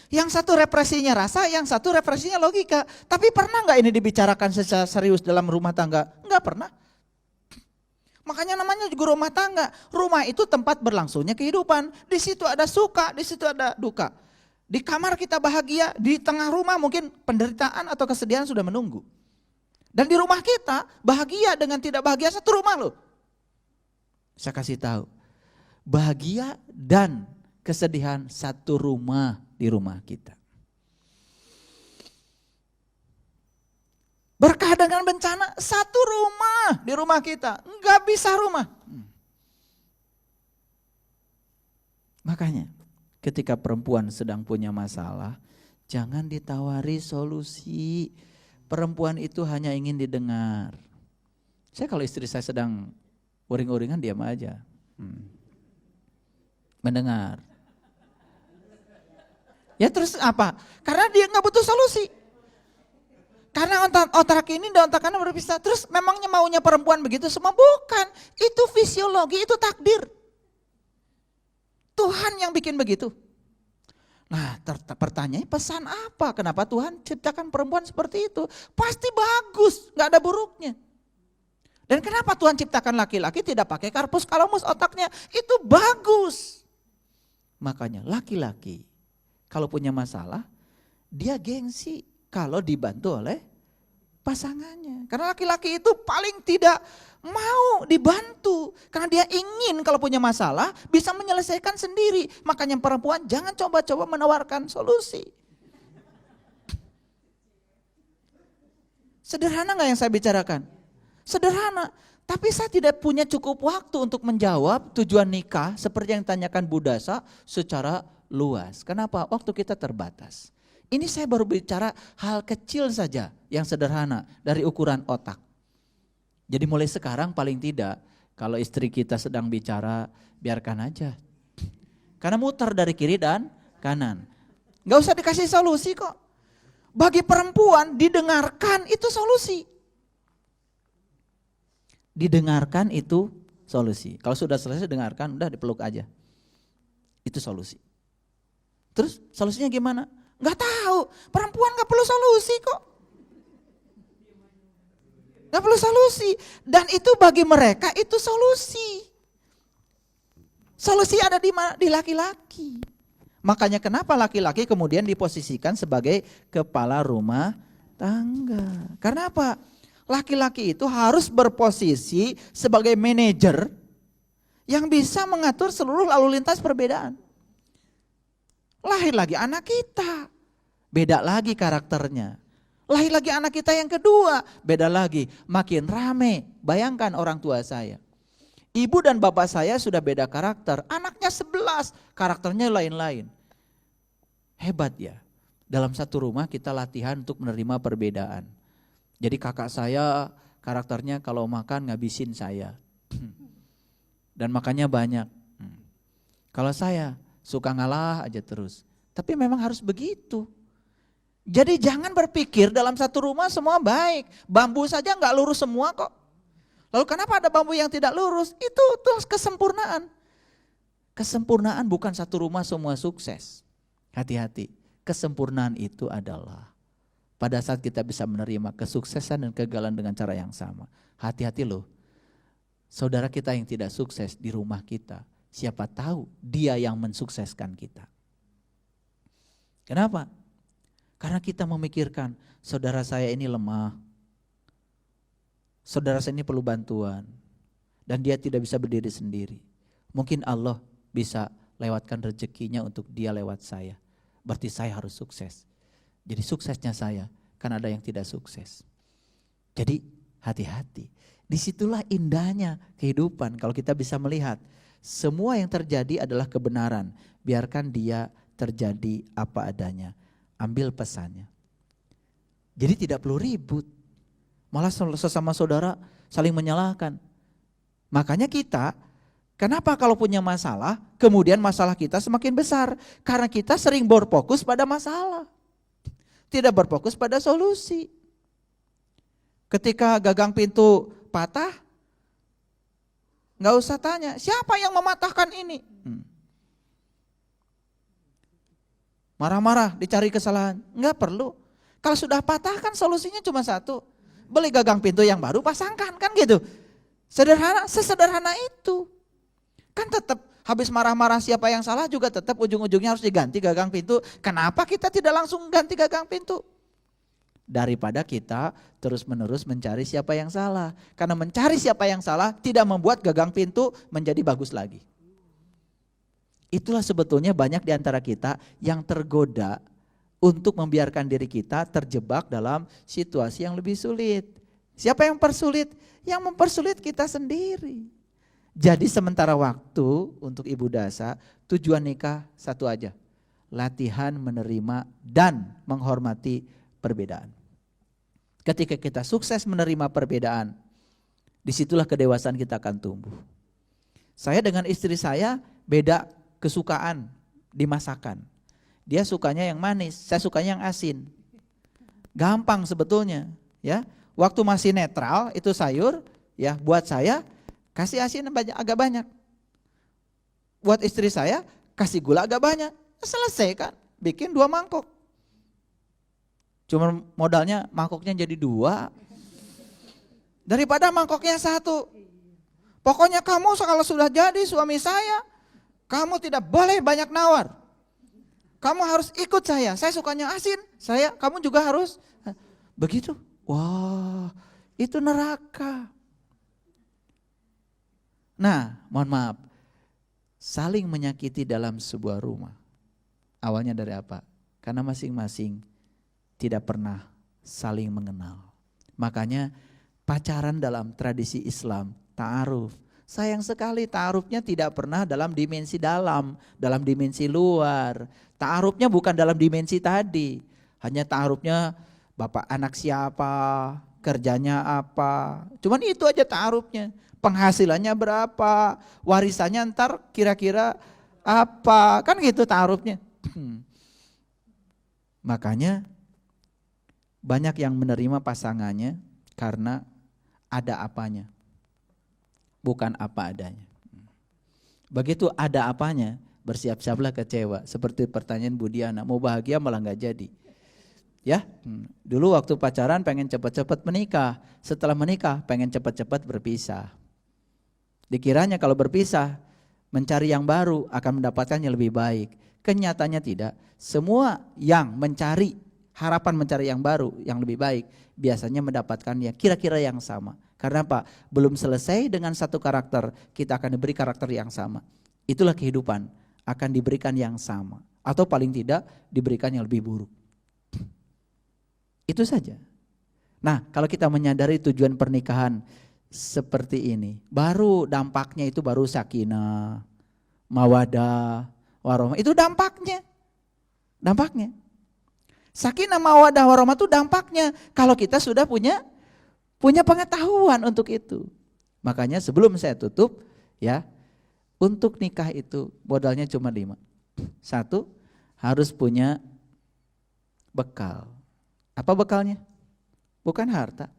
Yang satu represinya rasa, yang satu represinya logika. Tapi pernah enggak ini dibicarakan secara serius dalam rumah tangga? Enggak pernah. Makanya namanya juga rumah tangga. Rumah itu tempat berlangsungnya kehidupan. Di situ ada suka, di situ ada duka. Di kamar kita bahagia, di tengah rumah mungkin penderitaan atau kesedihan sudah menunggu. Dan di rumah kita bahagia dengan tidak bahagia satu rumah loh. Saya kasih tahu, bahagia dan kesedihan satu rumah di rumah kita. Berkah dengan bencana satu rumah di rumah kita, enggak bisa rumah. Makanya ketika perempuan sedang punya masalah, jangan ditawari solusi. Perempuan itu hanya ingin didengar. Saya kalau istri saya sedang uring-uringan diam aja. Mendengar. Ya terus apa? Karena dia nggak butuh solusi. Karena otak ini dan otak kanan berpisah. Terus memangnya maunya perempuan begitu semua? Bukan. Itu fisiologi, itu takdir. Tuhan yang bikin begitu. Nah pertanyaannya pesan apa? Kenapa Tuhan ciptakan perempuan seperti itu? Pasti bagus, nggak ada buruknya. Dan kenapa Tuhan ciptakan laki-laki tidak pakai corpus callosum otaknya? Itu bagus. Makanya laki-laki kalau punya masalah, dia gengsi kalau dibantu oleh pasangannya. Karena laki-laki itu paling tidak mau dibantu. Karena dia ingin kalau punya masalah bisa menyelesaikan sendiri. Makanya perempuan jangan coba-coba menawarkan solusi. Sederhana gak yang saya bicarakan? Sederhana, tapi saya tidak punya cukup waktu untuk menjawab tujuan nikah seperti yang ditanyakan Bu Dasa secara luas. Kenapa? Waktu kita terbatas. Ini saya baru bicara hal kecil saja yang sederhana dari ukuran otak. Jadi mulai sekarang paling tidak kalau istri kita sedang bicara biarkan aja. Karena muter dari kiri dan kanan. Gak usah dikasih solusi kok. Bagi perempuan didengarkan itu solusi. Didengarkan itu solusi. Kalau sudah selesai dengarkan, udah dipeluk aja. Itu solusi. Terus solusinya gimana? Gak tahu. Perempuan gak perlu solusi kok. Gak perlu solusi. Dan itu bagi mereka itu solusi. Solusi ada di laki-laki. Makanya kenapa laki-laki kemudian diposisikan sebagai kepala rumah tangga. Karena apa? Laki-laki itu harus berposisi sebagai manajer yang bisa mengatur seluruh lalu lintas perbedaan. Lahir lagi anak kita, beda lagi karakternya. Lahir lagi anak kita yang kedua, beda lagi, makin rame. Bayangkan orang tua saya. Ibu dan bapak saya sudah beda karakter, anaknya 11, karakternya lain-lain. Hebat ya, dalam satu rumah kita latihan untuk menerima perbedaan. Jadi kakak saya karakternya kalau makan ngabisin saya. Dan makannya banyak. Kalau saya suka ngalah aja terus. Tapi memang harus begitu. Jadi jangan berpikir dalam satu rumah semua baik. Bambu saja nggak lurus semua kok. Lalu kenapa ada bambu yang tidak lurus? Itu kesempurnaan. Kesempurnaan bukan satu rumah semua sukses. Hati-hati. Kesempurnaan itu adalah pada saat kita bisa menerima kesuksesan dan kegagalan dengan cara yang sama. Hati-hati loh. Saudara kita yang tidak sukses di rumah kita, siapa tahu dia yang mensukseskan kita. Kenapa? Karena kita memikirkan saudara saya ini lemah. Saudara saya ini perlu bantuan dan dia tidak bisa berdiri sendiri. Mungkin Allah bisa lewatkan rezekinya untuk dia lewat saya. Berarti saya harus sukses. Jadi suksesnya saya, kan ada yang tidak sukses. Jadi hati-hati. Disitulah indahnya kehidupan kalau kita bisa melihat semua yang terjadi adalah kebenaran. Biarkan dia terjadi apa adanya. Ambil pesannya. Jadi tidak perlu ribut. Malah sesama saudara saling menyalahkan. Makanya kita, kenapa kalau punya masalah, kemudian masalah kita semakin besar? Karena kita sering berfokus pada masalah. Tidak berfokus pada solusi. Ketika gagang pintu patah, nggak usah tanya, siapa yang mematahkan ini? Marah-marah, dicari kesalahan. Nggak perlu. Kalau sudah patah kan solusinya cuma satu. Beli gagang pintu yang baru, pasangkan, kan gitu. Sederhana, sesederhana itu. Kan tetap habis marah-marah siapa yang salah juga tetap ujung-ujungnya harus diganti gagang pintu. Kenapa kita tidak langsung ganti gagang pintu? Daripada kita terus-menerus mencari siapa yang salah. Karena mencari siapa yang salah tidak membuat gagang pintu menjadi bagus lagi. Itulah sebetulnya banyak di antara kita yang tergoda untuk membiarkan diri kita terjebak dalam situasi yang lebih sulit. Siapa yang persulit? Yang mempersulit kita sendiri. Jadi sementara waktu untuk Ibu Dasa, tujuan nikah satu aja. Latihan menerima dan menghormati perbedaan. Ketika kita sukses menerima perbedaan, disitulah kedewasaan kita akan tumbuh. Saya dengan istri saya beda kesukaan di masakan. Dia sukanya yang manis, saya sukanya yang asin. Gampang sebetulnya, ya. Waktu masih netral itu sayur, ya buat saya kasih asin agak banyak. Buat istri saya kasih gula agak banyak. Selesai kan, bikin 2 mangkok. Cuma modalnya mangkoknya jadi 2. Daripada mangkoknya 1. Pokoknya kamu kalau sudah jadi suami saya, kamu tidak boleh banyak nawar. Kamu harus ikut saya sukanya asin, kamu juga harus. Begitu, wah itu neraka. Nah mohon maaf, saling menyakiti dalam sebuah rumah. Awalnya dari apa? Karena masing-masing tidak pernah saling mengenal. Makanya pacaran dalam tradisi Islam, ta'aruf. Sayang sekali ta'arufnya tidak pernah dalam dimensi dalam dimensi luar. Ta'arufnya bukan dalam dimensi tadi. Hanya ta'arufnya bapak anak siapa, kerjanya apa. Cuman itu aja ta'arufnya. Penghasilannya berapa, warisannya ntar kira-kira apa. Kan gitu ta'arufnya. Makanya banyak yang menerima pasangannya karena ada apanya. Bukan apa adanya. Begitu ada apanya, bersiap-siaplah kecewa. Seperti pertanyaan Bu Diana, mau bahagia malah gak jadi. Ya, dulu waktu pacaran pengen cepat-cepat menikah. Setelah menikah pengen cepat-cepat berpisah. Dikiranya kalau berpisah, mencari yang baru akan mendapatkan yang lebih baik. Kenyataannya tidak. Semua yang mencari harapan mencari yang baru, yang lebih baik, biasanya mendapatkan yang kira-kira yang sama. Karena apa? Belum selesai dengan satu karakter, kita akan diberi karakter yang sama. Itulah kehidupan, akan diberikan yang sama. Atau paling tidak diberikan yang lebih buruk. Itu saja. Nah, kalau kita menyadari tujuan pernikahan seperti ini, baru dampaknya itu baru sakinah, mawadah, warahmah. Itu dampaknya. Dampaknya. Sakinah, mawadah, warahmah itu dampaknya kalau kita sudah punya pengetahuan untuk itu. Makanya sebelum saya tutup, ya, untuk nikah itu modalnya cuma 5. 1, harus punya bekal. Apa bekalnya? Bukan harta.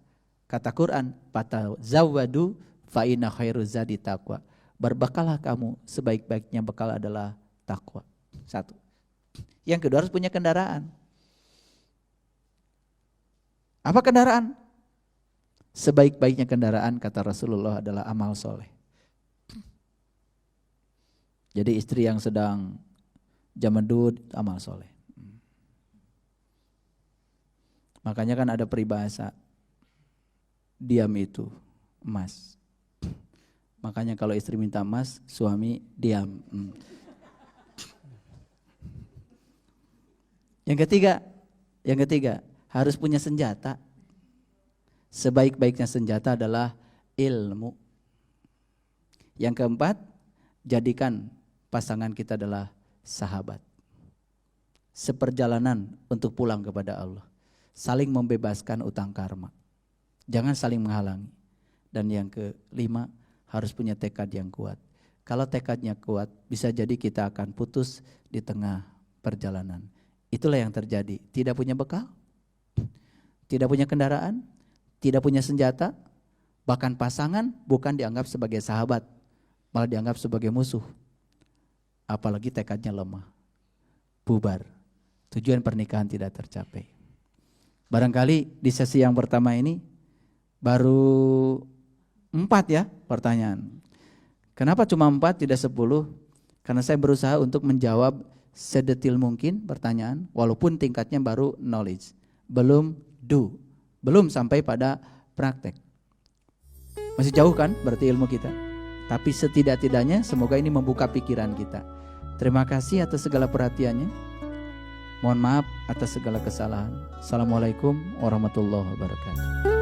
Kata Quran, "Fatazawwadu fa inna khairuz zadi taqwa." Berbekallah kamu, sebaik-baiknya bekal adalah takwa. 1. Yang kedua harus punya kendaraan. Apa kendaraan? Sebaik-baiknya kendaraan kata Rasulullah adalah amal soleh. Jadi istri yang sedang jamedud amal soleh. Makanya kan ada peribahasa, diam itu emas. Makanya kalau istri minta emas, suami diam. Yang ketiga harus punya senjata. Sebaik-baiknya senjata adalah ilmu. Yang keempat, jadikan pasangan kita adalah sahabat. Seperjalanan untuk pulang kepada Allah. Saling membebaskan utang karma. Jangan saling menghalangi. Dan yang kelima, harus punya tekad yang kuat. Kalau tekadnya kuat, bisa jadi kita akan putus di tengah perjalanan. Itulah yang terjadi. Tidak punya bekal, tidak punya kendaraan, tidak punya senjata, bahkan pasangan bukan dianggap sebagai sahabat, malah dianggap sebagai musuh. Apalagi tekadnya lemah, bubar. Tujuan pernikahan tidak tercapai. Barangkali di sesi yang pertama ini baru 4 ya pertanyaan. Kenapa cuma 4 tidak 10? Karena saya berusaha untuk menjawab sedetil mungkin pertanyaan, walaupun tingkatnya baru knowledge, belum do, belum sampai pada praktek. Masih jauh kan berarti ilmu kita. Tapi setidak-tidaknya semoga ini membuka pikiran kita. Terima kasih atas segala perhatiannya. Mohon maaf atas segala kesalahan. Assalamualaikum warahmatullahi wabarakatuh.